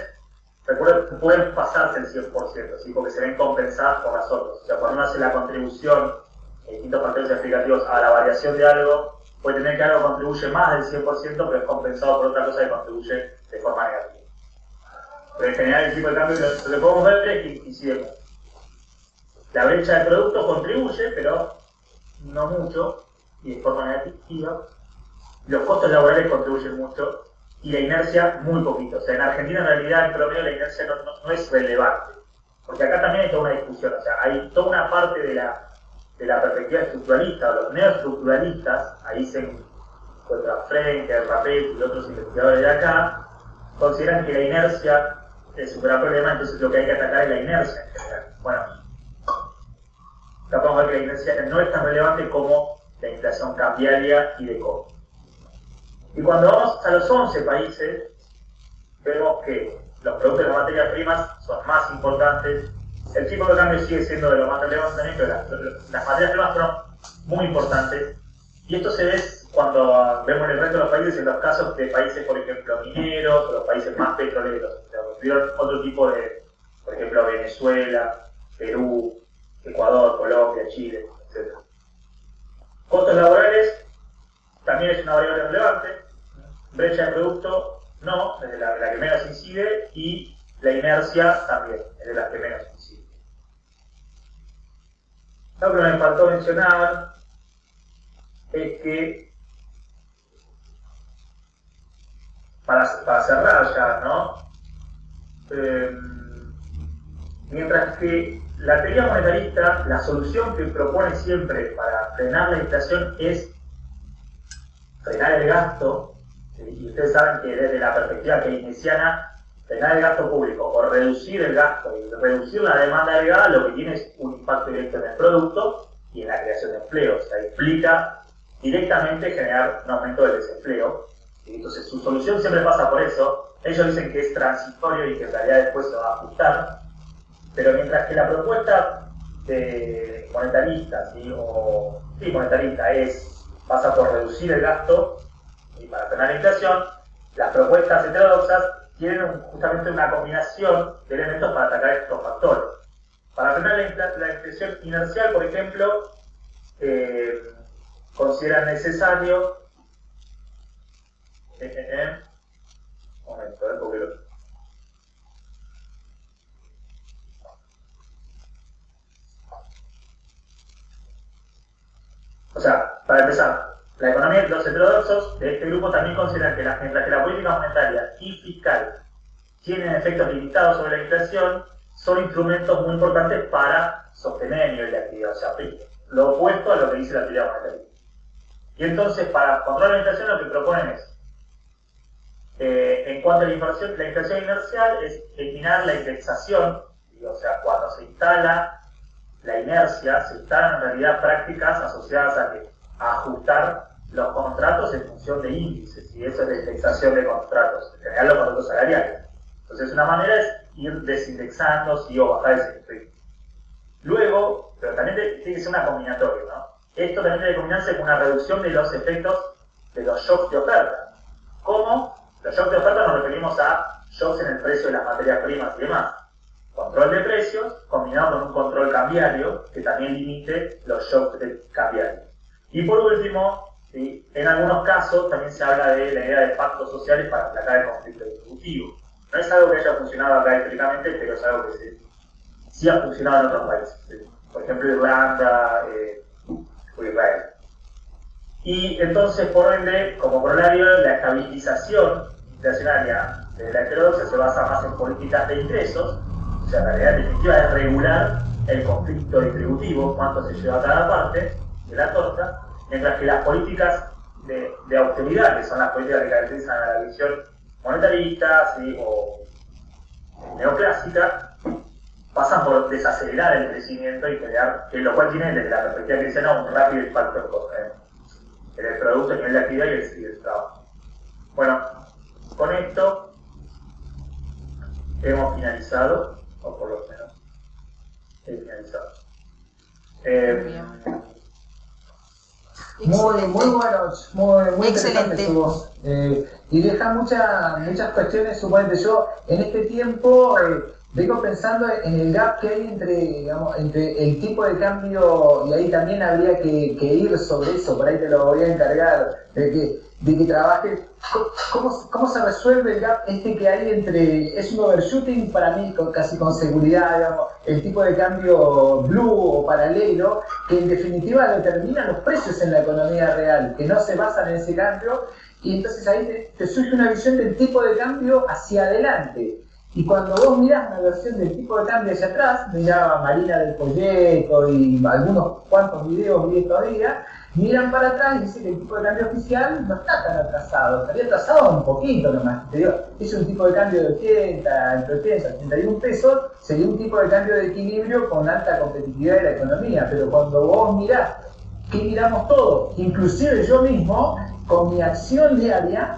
[SPEAKER 1] recuerden, pueden pasarse el 100%, ¿sí? Porque se ven compensadas por las otras. O sea, cuando uno hace la contribución en distintos factores explicativos a la variación de algo, puede tener que algo contribuye más del 100%, pero es compensado por otra cosa que contribuye de forma negativa. Pero en general el tipo de cambio lo que podemos ver es que incide. La brecha de producto contribuye, pero no mucho, y de forma negativa. Los costos laborales contribuyen mucho, y la inercia muy poquito. O sea, en Argentina en realidad en promedio la inercia no es relevante. porque acá también hay toda una discusión, o sea, hay toda una parte de la perspectiva estructuralista, o los neoestructuralistas, ahí se encuentra Frenkel, Rapet y otros investigadores de acá, consideran que la inercia es un gran problema, entonces lo que hay que atacar es la inercia en general. Bueno, acá podemos ver que la inercia no es tan relevante como la inflación cambiaria y de costo. Y cuando vamos a los 11 países, vemos que los productos de las materias primas son más importantes. El tipo de cambio sigue siendo de lo más relevante también, pero las materias primas fueron muy importantes. Y esto se ve cuando vemos en el resto de los países, en los casos de países, por ejemplo, mineros, o los países más petroleros. O sea, tuvieron otro tipo de, por ejemplo, Venezuela, Perú, Ecuador, Colombia, Chile, etc. Costos laborales también es una variable relevante. Brecha de producto, no, es de la que menos incide, y la inercia también es de las que menos incide. Lo que me faltó mencionar es que, para cerrar ya, ¿no? Mientras que la teoría monetarista, la solución que propone siempre para frenar la inflación es frenar el gasto, y ustedes saben que desde la perspectiva keynesiana, frenar el gasto público o reducir el gasto y reducir la demanda agregada, lo que tiene es un impacto directo en el producto y en la creación de empleo. O sea, implica directamente generar un aumento del desempleo. Y entonces su solución siempre pasa por eso. Ellos dicen que es transitorio y que en realidad después se va a ajustar. Pero mientras que la propuesta de monetarista, monetarista pasa por reducir el gasto y para frenar la inflación, las propuestas heterodoxas tienen justamente una combinación de elementos para atacar estos factores. Para frenar la inflación inercial, por ejemplo, consideran necesario un momento, porque o sea, para empezar, la economía, los heterodoxos de este grupo también consideran que mientras que la política monetaria y fiscal tienen efectos limitados sobre la inflación, son instrumentos muy importantes para sostener el nivel de actividad, o sea, lo opuesto a lo que dice la teoría monetaria. Y entonces, para controlar la inflación, lo que proponen es, en cuanto a la inflación inercial, es eliminar la indexación, o sea, cuando se instala la inercia, se instalan en realidad prácticas asociadas a ajustar los contratos en función de índices, y eso es la indexación de contratos, en general los contratos salariales. Entonces, una manera es ir desindexando, o bajar ese efecto. Luego, pero también tiene que ser una combinatoria, ¿no? Esto también debe combinarse con una reducción de los efectos de los shocks de oferta. ¿Cómo? Los shocks de oferta nos referimos a shocks en el precio de las materias primas y demás. Control de precios combinado con un control cambiario que también limite los shocks cambiarios. Y por último, ¿sí?, en algunos casos también se habla de la idea de pactos sociales para aplacar el conflicto distributivo. No es algo que haya funcionado acá históricamente, pero es algo que sí ha funcionado en otros países. ¿Sí? Por ejemplo, Irlanda o Israel. Y entonces, por ende, como corolario, la estabilización inflacionaria de la heterodoxia se basa más en políticas de ingresos, o sea, la realidad definitiva es regular el conflicto distributivo, cuánto se lleva a cada parte de la torta, mientras que las políticas de austeridad, que son las políticas que caracterizan a la visión monetarista, ¿sí?, o neoclásica, pasan por desacelerar el crecimiento y crear, lo cual tiene desde la perspectiva keynesiana un rápido impacto en el producto, el nivel de actividad y el trabajo. Bueno, con esto hemos finalizado, o por lo menos he finalizado.
[SPEAKER 2] Muy buenos, muy
[SPEAKER 3] Excelente.
[SPEAKER 2] interesante estuvo. Y deja muchas cuestiones, suponete yo, en este tiempo vengo pensando en el gap que hay entre el tipo de cambio, y ahí también habría que ir sobre eso, por ahí te lo voy a encargar, de que trabajes. ¿Cómo se resuelve el gap que hay entre, es un overshooting para mí casi con seguridad, digamos, el tipo de cambio blue o paralelo, que en definitiva determina los precios en la economía real, que no se basan en ese cambio, y entonces ahí te surge una visión del tipo de cambio hacia adelante. Y cuando vos mirás una versión del tipo de cambio hacia atrás, miraba Marina del Folleto y algunos cuantos videos vi estos días, miran para atrás y dicen que el tipo de cambio oficial no está tan atrasado, estaría atrasado un poquito nomás. Te digo, es un tipo de cambio de 80, entre 80 y 81 pesos, sería un tipo de cambio de equilibrio con alta competitividad de la economía, pero cuando vos mirás, ¿qué miramos todos? Inclusive yo mismo, con mi acción diaria,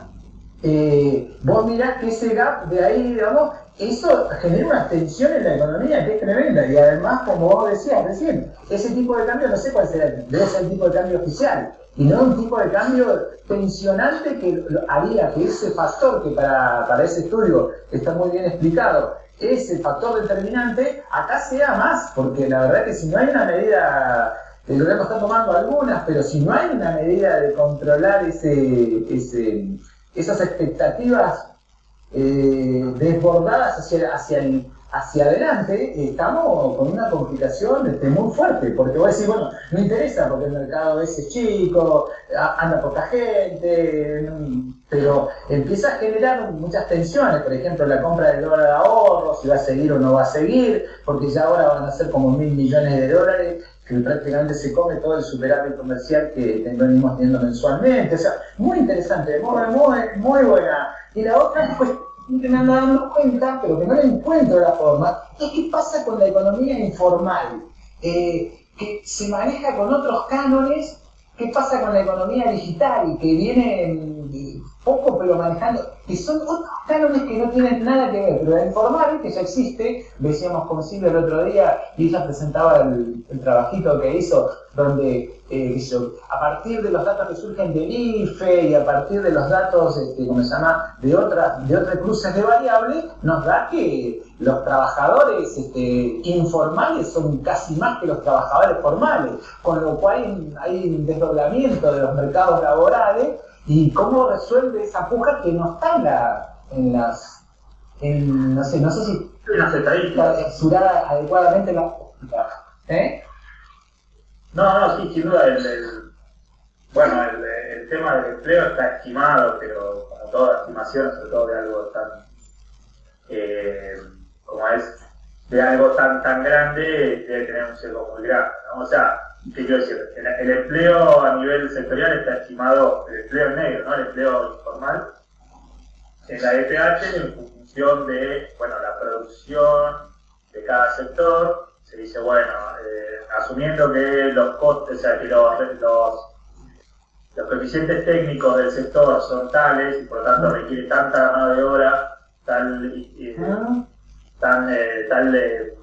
[SPEAKER 2] vos mirás que ese gap de ahí, digamos, eso genera una tensión en la economía que es tremenda. Y además, como vos decías recién, ese tipo de cambio no sé cuál será, debe ser el tipo de cambio oficial, y no un tipo de cambio tensionante que haría que ese factor que para ese estudio está muy bien explicado, ese factor determinante, acá sea más, porque la verdad que si no hay una medida, el gobierno está tomando algunas, pero si no hay una medida de controlar esas expectativas desbordadas hacia adelante, estamos con una complicación muy fuerte, porque vos decís, bueno, no interesa porque el mercado ese es chico, anda poca gente, pero empieza a generar muchas tensiones, por ejemplo, la compra del dólar de ahorro, si va a seguir o no va a seguir, porque ya ahora van a ser como 1.000 millones de dólares, que prácticamente se come todo el superávit comercial que venimos teniendo mensualmente. O sea, muy interesante, muy buena. Y la otra cuestión que me ando dando cuenta, pero que no le encuentro la forma, es qué pasa con la economía informal, que se maneja con otros cánones. ¿Qué pasa con la economía digital y que viene poco pero manejando, que son otros cánones que no tienen nada que ver, pero la informal, que ya existe, decíamos con Silvia el otro día, y ella presentaba el trabajito que hizo, donde a partir de los datos que surgen del IFE y a partir de los datos, ¿cómo se llama?, de otras cruces de variables, nos da que los trabajadores informales son casi más que los trabajadores formales, con lo cual hay un desdoblamiento de los mercados laborales. ¿Y cómo resuelve esa puja que no está no sé si está censurada adecuadamente la política?
[SPEAKER 1] No, sí, sin duda, el tema del empleo está estimado, pero como toda estimación, sobre todo de algo tan, como es, de algo tan grande, debe tener un sesgo muy grande, ¿no? O sea, ¿qué quiero decir? El empleo a nivel sectorial está estimado, el empleo negro, ¿no? El empleo informal, en la EPH en función de, la producción de cada sector. Se dice, asumiendo que los costes, o sea, que los coeficientes técnicos del sector son tales y por lo tanto requiere tanta mano de obra,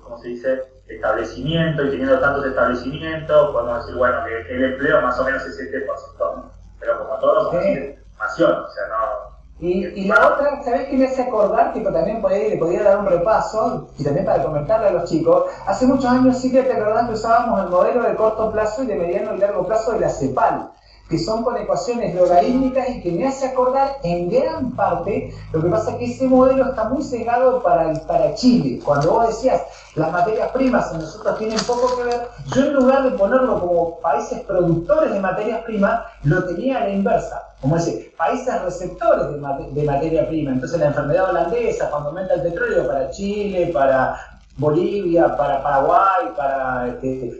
[SPEAKER 1] ¿cómo se dice?, establecimiento, y teniendo tantos establecimientos, podemos decir, que el empleo más o menos es 7%, ¿no? Pero como todos los información, o sea, no.
[SPEAKER 2] Y la otra, ¿sabés qué me hace acordar? Que también le podía dar un repaso, y también para comentarle a los chicos. Hace muchos años, Silvia, ¿te acordás que usábamos el modelo de corto plazo y de mediano y largo plazo de la CEPAL? Que son con ecuaciones logarítmicas y que me hace acordar en gran parte. Lo que pasa es que ese modelo está muy sesgado para Chile. Cuando vos decías, las materias primas en nosotros tienen poco que ver, yo en lugar de ponerlo como países productores de materias primas, lo tenía a la inversa. Como decir, países receptores de materia prima. Entonces la enfermedad holandesa, cuando aumenta el petróleo, para Chile, para Bolivia, para Paraguay, para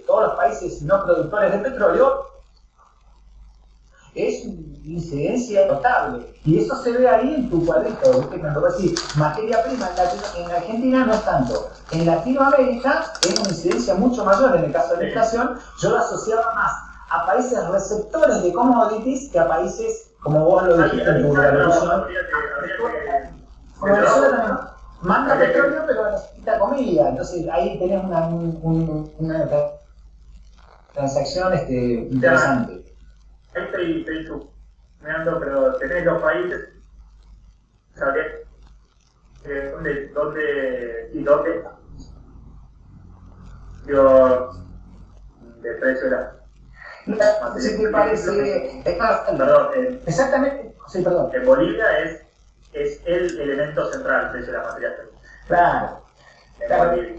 [SPEAKER 2] todos los países no productores de petróleo, es una incidencia notable. Y eso se ve ahí en tu cuadrito, ¿viste? Cuando vos decís materia prima en Argentina no es tanto. En Latinoamérica es una incidencia mucho mayor. En el caso de la inflación, yo lo asociaba más a países receptores de commodities que a países, como vos lo dijiste en tu evaluación. Como Venezuela también manda petróleo, pero necesita comida. Entonces ahí tenés una transacción interesante.
[SPEAKER 1] Ahí estoy chusmeando, pero tenés los países, ¿sabés? ¿Dónde? Yo, de precio era.
[SPEAKER 2] Si te parece,
[SPEAKER 1] perdón,
[SPEAKER 2] exactamente, sí, perdón.
[SPEAKER 1] En Bolivia es el elemento central, el precio de las materias primas.
[SPEAKER 2] Claro.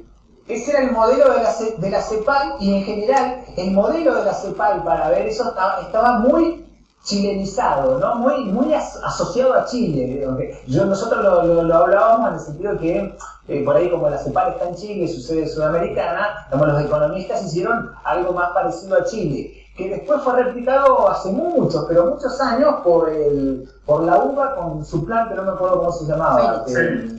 [SPEAKER 2] Ese era el modelo de la CEPAL, y en general el modelo de la CEPAL para ver eso estaba muy chilenizado, ¿no? Muy asociado a Chile. Nosotros lo hablábamos en el sentido que por ahí como la CEPAL está en Chile, su sede sudamericana, como los economistas hicieron algo más parecido a Chile, que después fue replicado hace muchos años por la UBA con su plan, que no me acuerdo cómo se llamaba.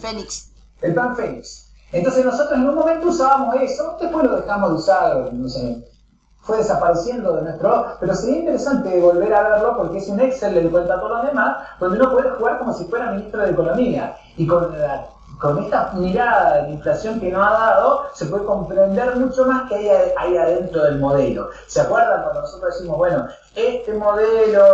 [SPEAKER 3] Fénix.
[SPEAKER 2] El plan Fénix. Entonces nosotros en un momento usábamos eso, después lo dejamos de usar, no sé, fue desapareciendo de nuestro... Pero sería interesante volver a verlo porque es un Excel, le cuenta a todos los demás, donde uno puede jugar como si fuera ministro de Economía. Y con esta mirada de la inflación que nos ha dado, se puede comprender mucho más que hay adentro del modelo. ¿Se acuerdan cuando nosotros decimos, bueno, este modelo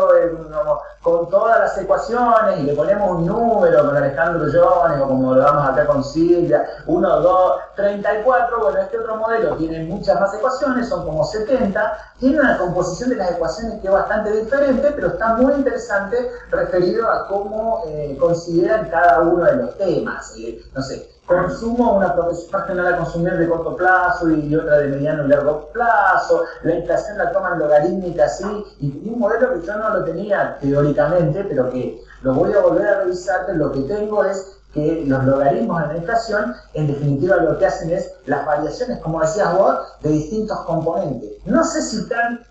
[SPEAKER 2] con todas las ecuaciones y le ponemos un número con Alejandro Jones o como lo damos acá con Silvia, 1, 2, 34, bueno, este otro modelo tiene muchas más ecuaciones, son como 70, tiene una composición de las ecuaciones que es bastante diferente, pero está muy interesante referido a cómo consideran cada uno de los temas. No sé, consumo, una proporción general a consumir de corto plazo y otra de mediano y largo plazo, la inflación la toman logarítmica así, y un modelo que yo no lo tenía teóricamente, pero que lo voy a volver a revisar, que lo que tengo es que los logaritmos en la inflación, en definitiva lo que hacen es las variaciones, como decías vos, de distintos componentes. No sé si tan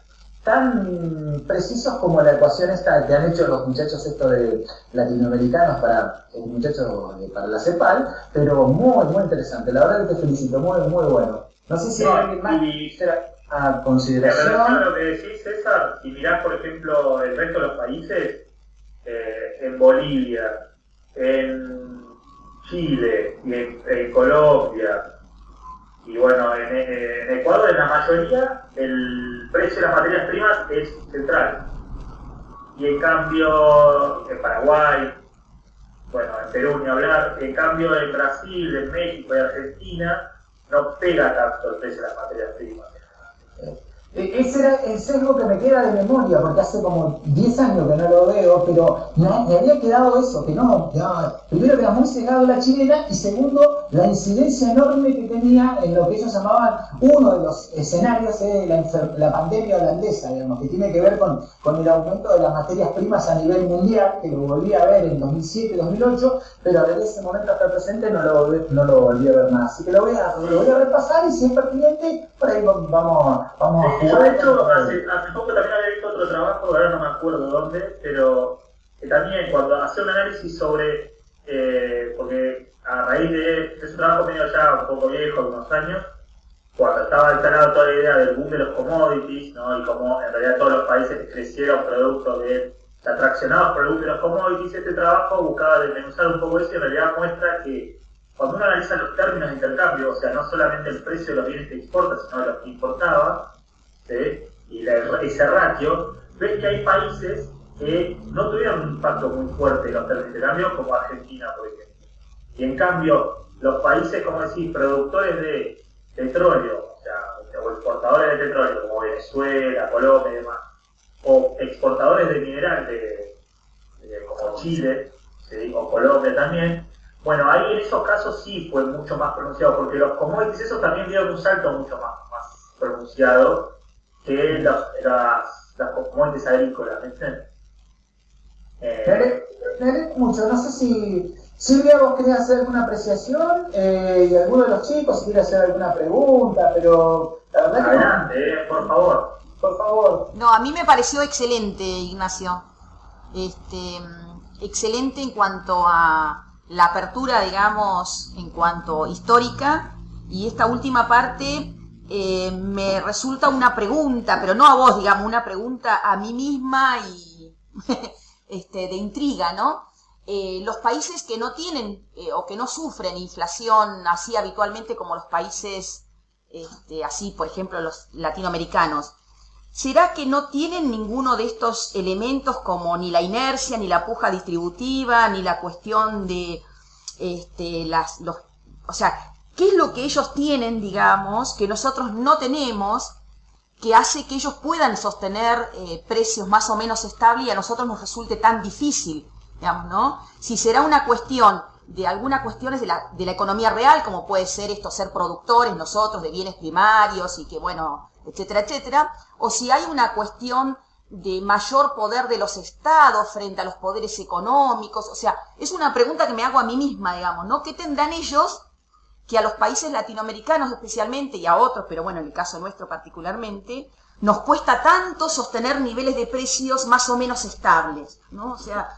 [SPEAKER 2] precisos como la ecuación esta que han hecho los muchachos estos de latinoamericanos para la CEPAL, pero muy interesante. La verdad que te felicito, muy bueno. No sé si hay alguien más a consideración.
[SPEAKER 1] En relación a lo que decís, César, si mirás, por ejemplo, el resto de los países, en Bolivia, en Chile y en Colombia, y bueno, en Ecuador, en la mayoría, el precio de las materias primas es central. Y en cambio, en Paraguay, bueno, en Perú ni hablar, en cambio en Brasil, en México y Argentina, no pega tanto el precio de las materias primas.
[SPEAKER 2] Ese era el sesgo que me queda de memoria, porque hace como 10 años que no lo veo, pero me había quedado eso, que primero que era muy cegado la chilena, y segundo, la incidencia enorme que tenía en lo que ellos llamaban uno de los escenarios de la pandemia holandesa, digamos, que tiene que ver con el aumento de las materias primas a nivel mundial, que lo volví a ver en 2007-2008, pero desde ese momento hasta el presente no lo volví a ver más. Así que lo voy a repasar, y si es pertinente, por ahí vamos a
[SPEAKER 1] yo de hecho hace poco también había visto otro trabajo, ahora no me acuerdo dónde, pero también cuando hacía un análisis sobre, porque a raíz es un trabajo medio ya un poco viejo, de unos años, cuando estaba instalada toda la idea del boom de los commodities, ¿no? Y como en realidad todos los países crecieron producto de, atraccionados por el boom de los commodities, este trabajo buscaba desmenuzar un poco eso y en realidad muestra que cuando uno analiza los términos de intercambio, o sea, no solamente el precio de los bienes que exporta, sino de los que importaba, ¿sí? Y ese ratio, ves que hay países que no tuvieron un impacto muy fuerte en los términos de intercambio, como Argentina, por ejemplo. Y en cambio, los países, como decís, productores de petróleo, o sea, o exportadores de petróleo, como Venezuela, Colombia y demás, o exportadores de mineral, como Chile, ¿sí? O Colombia también, bueno, ahí en esos casos sí fue mucho más pronunciado, porque los commodities esos también dieron un salto mucho más pronunciado que las commodities agrícolas, ¿viste?
[SPEAKER 2] Me alegro mucho, no sé si Silvia, vos querés hacer alguna apreciación, y alguno de los chicos si quiere hacer alguna pregunta, pero la verdad que
[SPEAKER 1] adelante, por favor.
[SPEAKER 2] Por favor.
[SPEAKER 3] No, a mí me pareció excelente, Ignacio. Excelente en cuanto a la apertura, digamos, en cuanto histórica, y esta última parte me resulta una pregunta, pero no a vos, digamos, una pregunta a mí misma y de intriga, ¿no? Los países que no tienen o que no sufren inflación así habitualmente como los países, así, por ejemplo, los latinoamericanos, ¿será que no tienen ninguno de estos elementos como ni la inercia, ni la puja distributiva, ni la cuestión de o sea, qué es lo que ellos tienen, digamos, que nosotros no tenemos, que hace que ellos puedan sostener precios más o menos estables y a nosotros nos resulte tan difícil, digamos, ¿no? Si será una cuestión de algunas cuestiones de la economía real, como puede ser ser productores nosotros de bienes primarios y que, bueno, etcétera, etcétera, o si hay una cuestión de mayor poder de los estados frente a los poderes económicos. O sea, es una pregunta que me hago a mí misma, digamos, ¿no? ¿Qué tendrán ellos que a los países latinoamericanos especialmente y a otros, pero bueno, en el caso nuestro particularmente, nos cuesta tanto sostener niveles de precios más o menos estables, ¿no? O sea,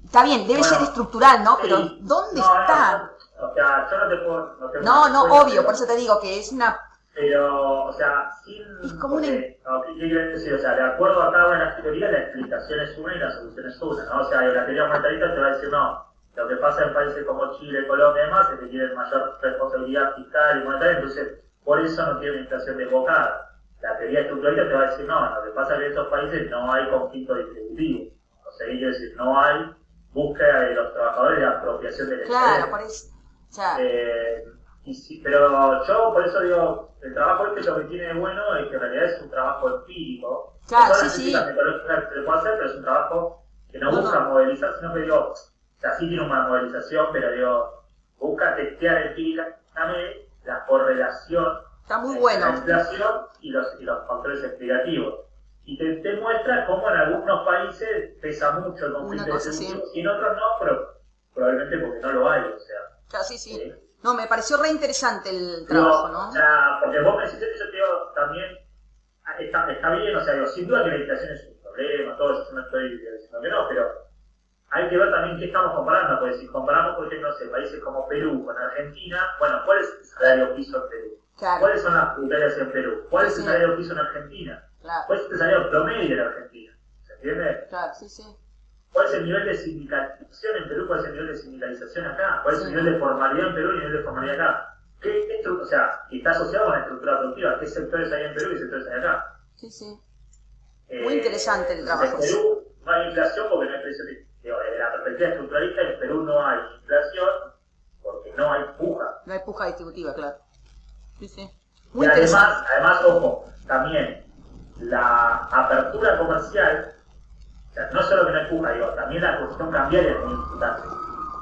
[SPEAKER 3] está bien, debe ser estructural, ¿no? Pero
[SPEAKER 1] sí.
[SPEAKER 3] ¿dónde está?
[SPEAKER 1] O sea, yo no te puedo...
[SPEAKER 3] No, obvio, por eso te digo que es una...
[SPEAKER 1] Pero, o sea, sin...
[SPEAKER 3] Es como una...
[SPEAKER 1] ¿qué quiero decir? O sea, de acuerdo a cada una de las teorías, la explicación es una y la solución es una, ¿no? O sea, la teoría monetarista te va a decir, no, lo que pasa en países como Chile, Colombia y demás es que tienen mayor responsabilidad fiscal y monetaria, entonces por eso no tienen una inflación desbocada. La teoría estructuralista te va a decir, no, lo que pasa es que en esos países no hay conflicto distributivo. O sea, quiere decir, no hay búsqueda de los trabajadores de apropiación del
[SPEAKER 3] Claro, por eso. Ya.
[SPEAKER 1] Pero yo por eso digo, el trabajo lo que tiene de bueno es que en realidad es un trabajo empírico.
[SPEAKER 3] Claro,
[SPEAKER 1] no
[SPEAKER 3] sí.
[SPEAKER 1] metodológica que se puede hacer, pero es un trabajo que no busca modelizar, sino que digo, o sea, sí tiene una modelización, pero digo, busca testear empíricamente la correlación
[SPEAKER 3] Está muy bueno.
[SPEAKER 1] entre la inflación y los factores explicativos. Y te muestra cómo en algunos países pesa mucho el conflicto distributivo y en otros no, pero probablemente porque no lo hay, o sea.
[SPEAKER 3] Claro, sí. No, me pareció re interesante el trabajo, ¿no?
[SPEAKER 1] O sea, porque vos me decís, yo te digo también, está bien, o sea, digo, sin duda que la inflación es un problema, todo eso, yo no estoy diciendo que no, pero hay que ver también qué estamos comparando, porque si comparamos, por ejemplo, no sé, países como Perú con Argentina, bueno, ¿cuál es el salario piso en Perú?
[SPEAKER 3] Claro.
[SPEAKER 1] ¿Cuáles son las tributarias en Perú? ¿Cuál es el salario piso en Argentina?
[SPEAKER 3] Claro.
[SPEAKER 1] ¿Cuál es el salario promedio en Argentina? ¿Se entiende?
[SPEAKER 3] Claro, sí.
[SPEAKER 1] ¿Cuál es el nivel de sindicalización en Perú? ¿Cuál es el nivel de sindicalización acá? ¿Cuál es el nivel de formalidad en Perú y el nivel de formalidad acá? O sea, que está asociado con la estructura productiva. ¿Qué sectores hay en Perú y qué sectores hay acá?
[SPEAKER 3] Sí. Muy interesante el trabajo.
[SPEAKER 1] En Perú no hay inflación porque no hay precios desde la perspectiva estructuralista, en Perú no hay inflación porque no hay puja.
[SPEAKER 3] No hay puja distributiva, claro. Sí.
[SPEAKER 1] Muy interesante. Además, ojo, también la apertura comercial, o sea, no solo que no hay puja, digo, también la cuestión cambiaria es muy importante.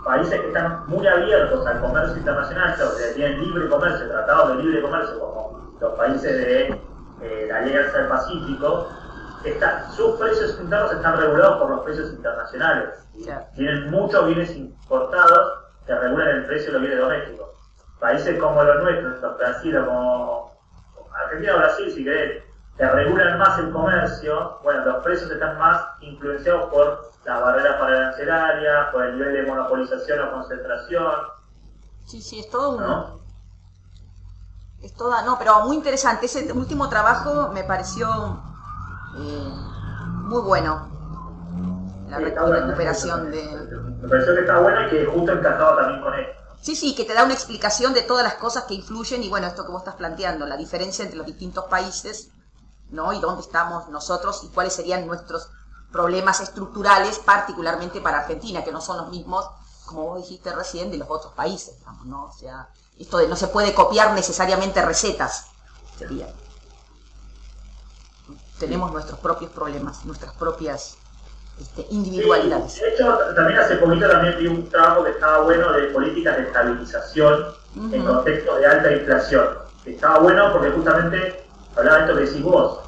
[SPEAKER 1] Países que están muy abiertos al comercio internacional, que tienen libre comercio, tratados de libre comercio, como los países de la Alianza del Pacífico, sus precios internos están regulados por los precios internacionales.
[SPEAKER 3] Claro.
[SPEAKER 1] Tienen muchos bienes importados que regulan el precio de los bienes domésticos. Países como los nuestros, Brasil, como Argentina o Brasil, si querés, que regulan más el comercio, bueno, los precios están más influenciados por las barreras arancelarias, por el nivel de monopolización o concentración.
[SPEAKER 3] Sí, es todo
[SPEAKER 1] ¿no?
[SPEAKER 3] No, pero muy interesante. Ese último trabajo me pareció muy bueno. La recuperación de...
[SPEAKER 1] Me pareció que está bueno y que justo encajaba también con esto.
[SPEAKER 3] Sí, que te da una explicación de todas las cosas que influyen y bueno, esto que vos estás planteando, la diferencia entre los distintos países, ¿no? Y dónde estamos nosotros y cuáles serían nuestros problemas estructurales, particularmente para Argentina, que no son los mismos, como vos dijiste recién, de los otros países, digamos, ¿no? O sea, esto de no se puede copiar necesariamente recetas, sería. Tenemos nuestros propios problemas, nuestras propias individualidades.
[SPEAKER 1] Sí, de hecho, también hace poquito también vi un trabajo que estaba bueno de políticas de estabilización en contextos de alta inflación. Estaba bueno porque justamente hablaba de esto que decís vos.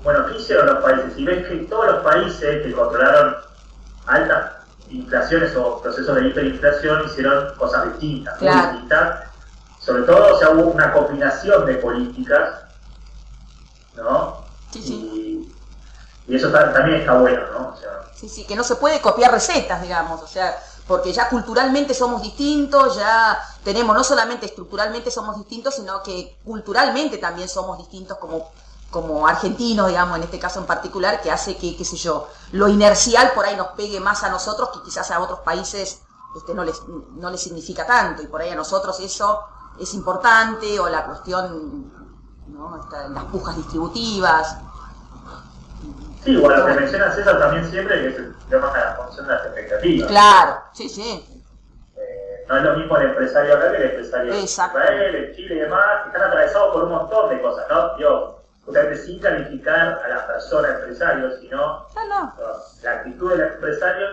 [SPEAKER 1] Bueno, ¿qué hicieron los países? Si ves que todos los países que controlaron altas inflaciones o procesos de hiperinflación hicieron cosas distintas,
[SPEAKER 3] claro.
[SPEAKER 1] Muy distintas. Sobre todo, o sea, hubo una combinación de políticas, ¿no?
[SPEAKER 3] Sí.
[SPEAKER 1] Y eso también está bueno, ¿no? O sea,
[SPEAKER 3] sí, que no se puede copiar recetas, digamos, o sea, porque ya culturalmente somos distintos, ya tenemos, no solamente estructuralmente somos distintos, sino que culturalmente también somos distintos como argentinos, digamos, en este caso en particular, que hace que, qué sé yo, lo inercial por ahí nos pegue más a nosotros que quizás a otros países no les significa tanto, y por ahí a nosotros eso es importante, o la cuestión, ¿no? Las pujas distributivas.
[SPEAKER 1] sí, bueno, lo que mencionas César también siempre, que es el tema de la función de las expectativas.
[SPEAKER 3] Claro, sí.
[SPEAKER 1] No es lo mismo el empresario acá que el empresario en Israel, en Chile y demás, que están atravesados por un montón de cosas, ¿no? Digo, justamente sin calificar a la persona empresario, sino la actitud del empresario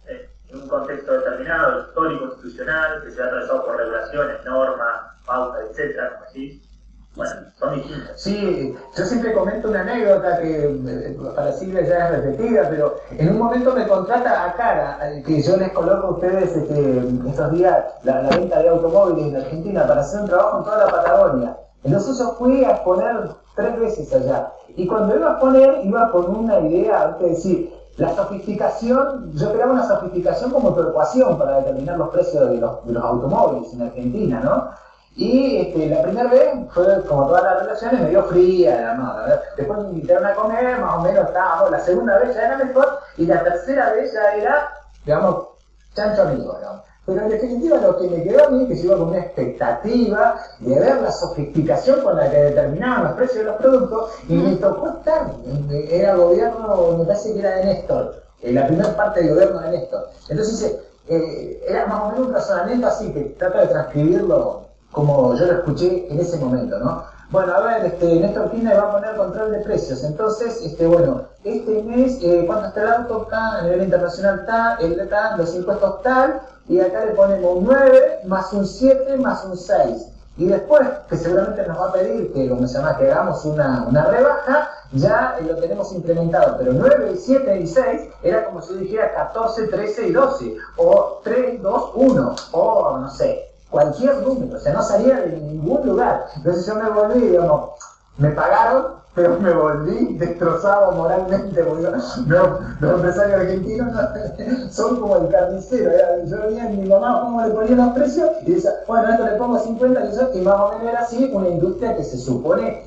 [SPEAKER 1] en un contexto determinado, histórico, institucional, que se ha atravesado por regulaciones, normas, pautas, etcétera, como decís. Bueno, son distinto.
[SPEAKER 2] Sí, yo siempre comento una anécdota que para Silvia ya es repetida, pero en un momento me contrata a Cara, que yo les coloco a ustedes estos días la venta de automóviles en Argentina para hacer un trabajo en toda la Patagonia. Entonces yo fui a exponer 3 veces allá. Y cuando iba a exponer, iba con una idea, es decir, la sofisticación, yo creaba una sofisticación como tu ecuación para determinar los precios de los automóviles en Argentina, ¿no? Y la primera vez fue como todas las relaciones medio fría, ¿no? Después me invitaron a comer, más o menos estábamos, la segunda vez ya era mejor y la tercera vez ya era, digamos, chancho amigo, digamos. Pero en definitiva lo que me quedó a mí, que yo iba con una expectativa de ver la sofisticación con la que determinaban los precios de los productos, y me tocó estar, era gobierno, me parece que era de Néstor, la primera parte del gobierno de Néstor. Entonces era más o menos un razonamiento así, que trato de transcribirlo como yo lo escuché en ese momento, ¿no? Bueno, a ver, Néstor Kirchner va a poner control de precios, entonces, bueno, este mes, ¿cuánto está el auto? Está, a nivel internacional está, los impuestos tal, y acá le ponemos un 9, más un 7, más un 6. Y después, que seguramente nos va a pedir que, como se llama, que hagamos una rebaja, ya lo tenemos implementado. Pero 9, 7 y 6 era como si dijera 14, 13 y 12, o 3, 2, 1, o no sé, cualquier número, o sea, no salía de ningún lugar. Entonces yo me volví, digamos, me pagaron, pero me volví destrozado moralmente, porque los empresarios argentinos son como el carnicero. Yo veía a mi mamá cómo le ponían los precios y decía, bueno, esto le pongo 50 y más o menos era así, una industria que se supone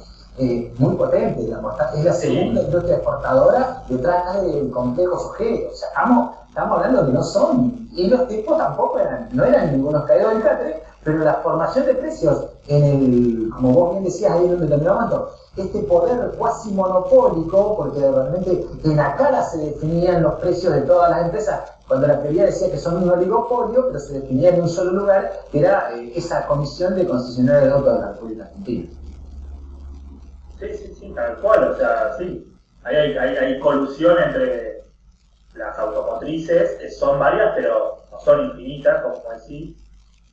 [SPEAKER 2] muy potente, digamos, es la segunda industria exportadora detrás del complejo sujeto. O sea, estamos hablando de que no son, y los tipos tampoco no eran ningunos caídos del catre, pero la formación de precios como vos bien decías ahí en un determinado momento, este poder cuasi monopólico, porque realmente en la cara se definían los precios de todas las empresas, cuando la teoría decía que son un oligopolio, pero se definía en un solo lugar, que era esa comisión de concesionarios de autos de la República Argentina.
[SPEAKER 1] Sí, tal cual, o sea, sí. Hay colusión entre las automotrices, que son varias, pero no son infinitas, como decís.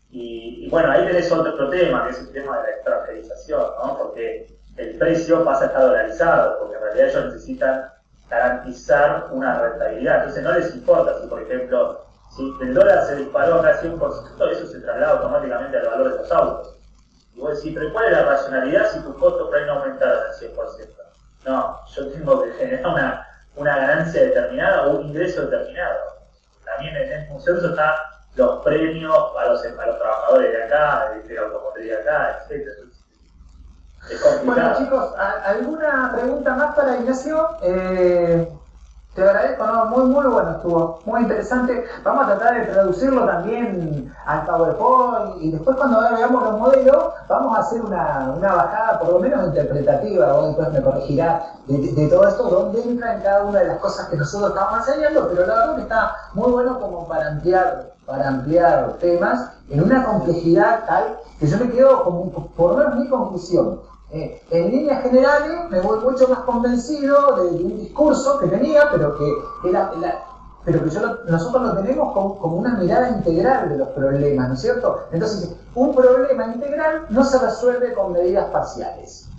[SPEAKER 1] Y bueno, ahí tenés otro tema, que es el tema de la extranjerización, ¿no? Porque el precio pasa a estar dolarizado, porque en realidad ellos necesitan garantizar una rentabilidad. Entonces no les importa si, por ejemplo, si el dólar se disparó acá 100%, eso se traslada automáticamente al valor de los autos. Y vos decís, pero ¿cuál es la racionalidad si tus costos por ahí no aumentaron el 100%? No, yo tengo que generar una ganancia determinada o un ingreso determinado. También en función de eso están los premios a los trabajadores de acá, de la automotriz de acá, etc. Es complicado.
[SPEAKER 2] Bueno, chicos, ¿alguna pregunta más para Ignacio? Te agradezco, ¿no? Muy bueno estuvo, muy interesante. Vamos a tratar de traducirlo también al PowerPoint y después cuando veamos los modelos vamos a hacer una bajada por lo menos interpretativa, vos después me corregirás de todo esto, dónde entra en cada una de las cosas que nosotros estamos enseñando, pero la verdad que está muy bueno como para ampliar temas en una complejidad tal que yo me quedo como, por lo menos mi conclusión. En líneas generales me voy mucho más convencido de un discurso que tenía, pero que nosotros lo tenemos como una mirada integral de los problemas, ¿no es cierto? Entonces, un problema integral no se resuelve con medidas parciales.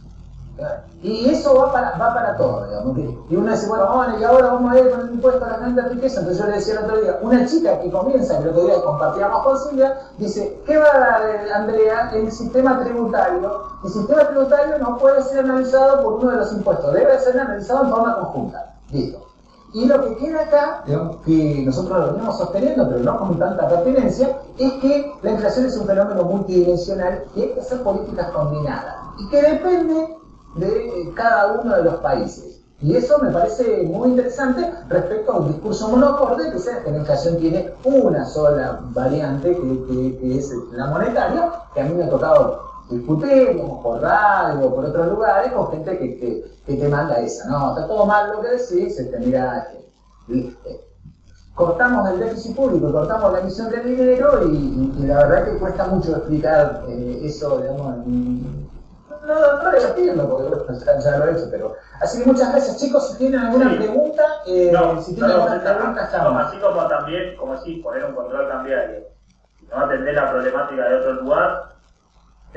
[SPEAKER 2] Y eso va para todo, digamos. Y uno dice, bueno, y ahora vamos a ir con el impuesto a la renta de riqueza. Entonces yo le decía el otro día, una chica que comienza, que el otro día compartíamos con Silvia, dice, ¿qué va a dar, Andrea, el sistema tributario? El sistema tributario no puede ser analizado por uno de los impuestos, debe ser analizado en forma conjunta. Listo. Y lo que queda acá, digamos, que nosotros lo venimos sosteniendo, pero no con tanta pertinencia, es que la inflación es un fenómeno multidimensional y hay que hacer políticas combinadas. Y que depende de cada uno de los países. Y eso me parece muy interesante respecto a un discurso monocorde que sea que la inflación tiene una sola variante, que es la monetaria, que a mí me ha tocado discutir, digamos, por radio o por otros lugares, con gente que te manda esa. No, está todo mal lo que decís, mira, cortamos el déficit público, cortamos la emisión del dinero y la verdad que cuesta mucho explicar eso, digamos, no lo entiendo porque ya lo he hecho, pero... Así que muchas gracias, chicos. Si tienen alguna pregunta,
[SPEAKER 1] así como también, como decís, poner un control cambiario, no atender la problemática de otro lugar,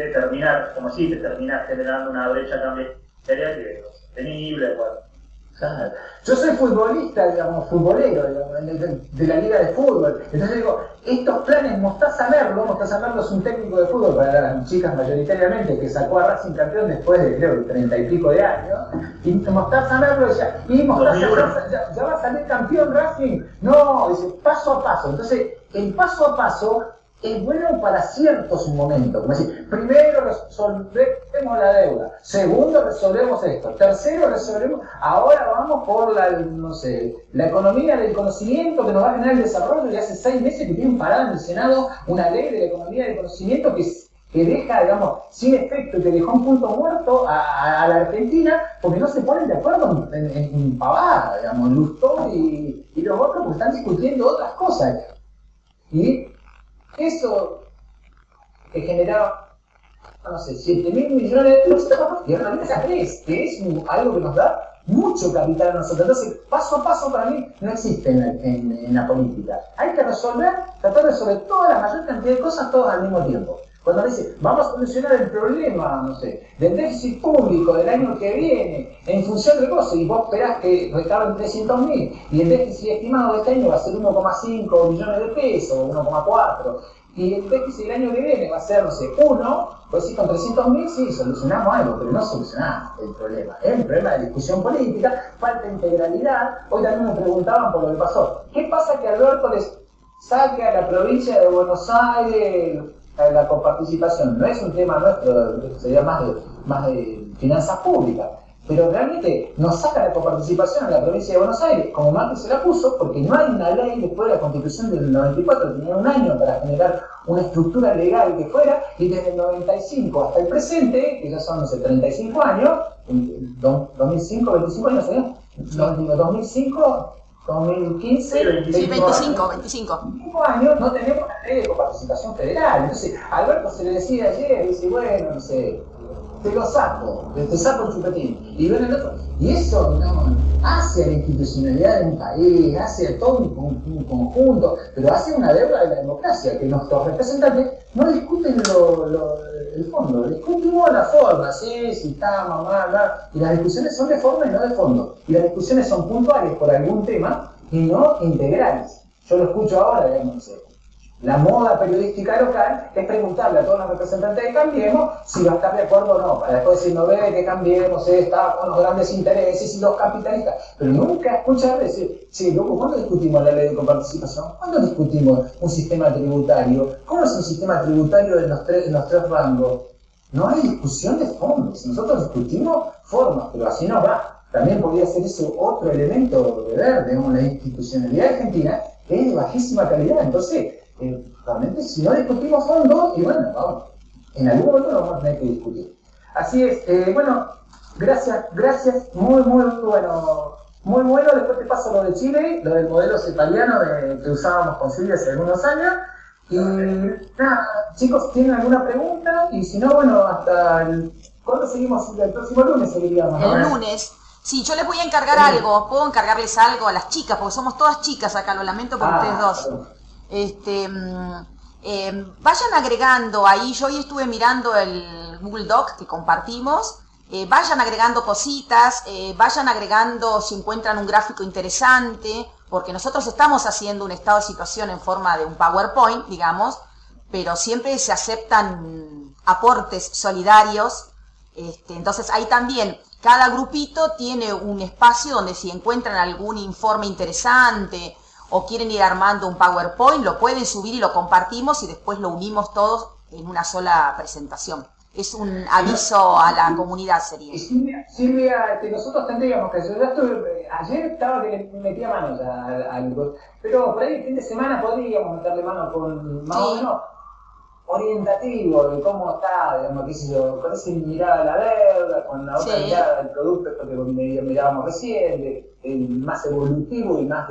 [SPEAKER 1] terminar, como si te terminas generando una brecha cambiaria que es sostenible, bueno.
[SPEAKER 2] Claro. Yo soy futbolista, digamos, futbolero, digamos, de la liga de fútbol. Entonces digo, estos planes, Mostaza Merlo es un técnico de fútbol para las chicas mayoritariamente, que sacó a Racing campeón después de, creo, 30 y pico de años. Y Mostaza Merlo decía, y Mostaza ya va a salir campeón Racing. No, dice, paso a paso. Entonces, el paso a paso es bueno para ciertos momentos, como decir, primero resolvemos la deuda, segundo resolvemos esto, tercero resolvemos, ahora vamos por la economía del conocimiento que nos va a generar el desarrollo, y hace 6 meses que tienen parada en el Senado una ley de la economía del conocimiento que deja, digamos, sin efecto, que dejó un punto muerto a la Argentina, porque no se ponen de acuerdo en pavada, digamos, Lustó y los otros, porque están discutiendo otras cosas. Y eso que generaba, no sé, 7.000 millones de pesos, y realmente que es algo que nos da mucho capital a nosotros. Entonces, paso a paso para mí no existe en la política. Hay que tratar de resolver toda la mayor cantidad de cosas todas al mismo tiempo. Cuando dice, vamos a solucionar el problema, no sé, del déficit público del año que viene, en función de cosas, y vos esperás que recaben 300.000, y el déficit estimado de este año va a ser 1,5 millones de pesos, 1,4, y el déficit del año que viene va a ser, no sé, 1, pues sí, con 300.000 sí, solucionamos algo, pero no solucionamos el problema. Es un problema de discusión política, falta integralidad. Hoy también me preguntaban por lo que pasó. ¿Qué pasa que Alberto les saque a la provincia de Buenos Aires la coparticipación? No es un tema nuestro, sería más de finanzas públicas, pero realmente nos saca la coparticipación a la provincia de Buenos Aires, como Macri se la puso, porque no hay una ley después de la Constitución del 94, tenía un año para generar una estructura legal que fuera, y desde el 95 hasta el presente, que ya son, no sé, 35 años, 2005, 25 años, no digo, 2005, 2015,
[SPEAKER 3] 25
[SPEAKER 2] años no tenemos una ley de coparticipación federal. Entonces, a Alberto se le decía ayer, dice, bueno, no sé, te saco el chupetín. Y ven el otro. Y eso, digamos, hace a la institucionalidad de un país, hace a todo un conjunto, pero hace una deuda de la democracia, que nuestros representantes no discuten el fondo, discutimos la forma, sí, si está, mamá, y las discusiones son de forma y no de fondo. Y las discusiones son puntuales por algún tema y no integrales. Yo lo escucho ahora, digamos, la moda periodística local es preguntarle a todos los representantes de Cambiemos si va a estar de acuerdo o no, para después decir, no ve que Cambiemos está con los grandes intereses y los capitalistas, pero nunca escuchar decir, sí, loco, ¿cuándo discutimos la ley de coparticipación? ¿Cuándo discutimos un sistema tributario? ¿Cómo es un sistema tributario en los tres rangos? No hay discusión de fondo, si nosotros discutimos formas, pero así no va. También podría ser eso otro elemento de ver, digamos, la institucionalidad argentina es de bajísima calidad, entonces realmente si no discutimos fondo, y bueno, vamos, en algún momento lo vamos a tener que discutir. Así es, bueno, gracias, muy bueno, después te paso lo de Chile, lo del modelo cepaliano que usábamos con Silvia hace algunos años, y nada, chicos, ¿tienen alguna pregunta? Y si no, bueno, ¿cuándo seguimos? El próximo lunes seguiríamos.
[SPEAKER 3] El lunes. Sí, yo les voy a encargar algo, puedo encargarles algo a las chicas, porque somos todas chicas acá, lo lamento por ustedes dos. Vayan agregando ahí, yo hoy estuve mirando el Google Doc que compartimos, vayan agregando cositas, vayan agregando si encuentran un gráfico interesante, porque nosotros estamos haciendo un estado de situación en forma de un PowerPoint, digamos, pero siempre se aceptan aportes solidarios, entonces ahí también cada grupito tiene un espacio donde si encuentran algún informe interesante o quieren ir armando un PowerPoint, lo pueden subir y lo compartimos y después lo unimos todos en una sola presentación. Es un aviso a la comunidad, sería.
[SPEAKER 2] Y Silvia, nosotros tendríamos que hacer, ayer estaba que me metía mano ya algo, pero por ahí el fin de semana podríamos meterle mano con más o menos orientativo de cómo está, digamos, qué sé yo, con esa mirada a la deuda, con la otra mirada del producto, esto que mirábamos recién, más evolutivo y más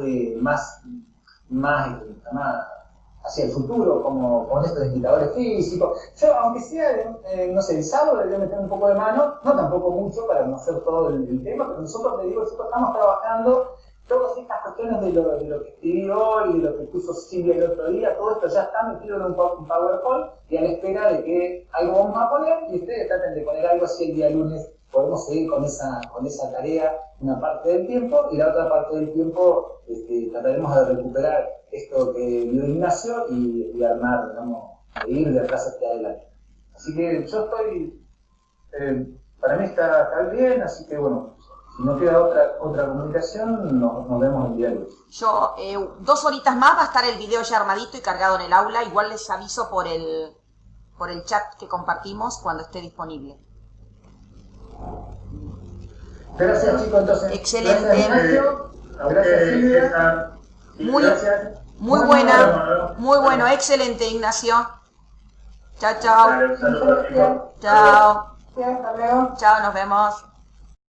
[SPEAKER 2] hacia el futuro, como con estos indicadores físicos. Yo, aunque sea, no sé, el sábado le voy a meter un poco de mano, no tampoco mucho para no hacer todo el tema, pero nosotros estamos trabajando todas estas cuestiones de lo que escribí hoy, de lo que puso Silvia el otro día, todo esto ya está metido en un PowerPoint y a la espera de que algo vamos a poner y ustedes traten de poner algo así el día lunes. Podemos seguir con esa tarea una parte del tiempo y la otra parte del tiempo trataremos de recuperar esto que vio Ignacio y armar, digamos, de ir de atrás hacia adelante. Así que yo estoy, para mí está bien, así que bueno, si no queda otra comunicación, nos vemos el día lunes.
[SPEAKER 3] Yo, 2 horitas más va a estar el video ya armadito y cargado en el aula, igual les aviso por el chat que compartimos cuando esté disponible.
[SPEAKER 2] Gracias chicos, entonces.
[SPEAKER 3] Excelente.
[SPEAKER 2] Gracias Ignacio, gracias Silvia. Gracias.
[SPEAKER 3] Muy buena, muy bueno, excelente Ignacio. Chao, chao.
[SPEAKER 1] Saludos, chicos.
[SPEAKER 3] Chao.
[SPEAKER 4] Hasta luego.
[SPEAKER 3] Chao, nos vemos.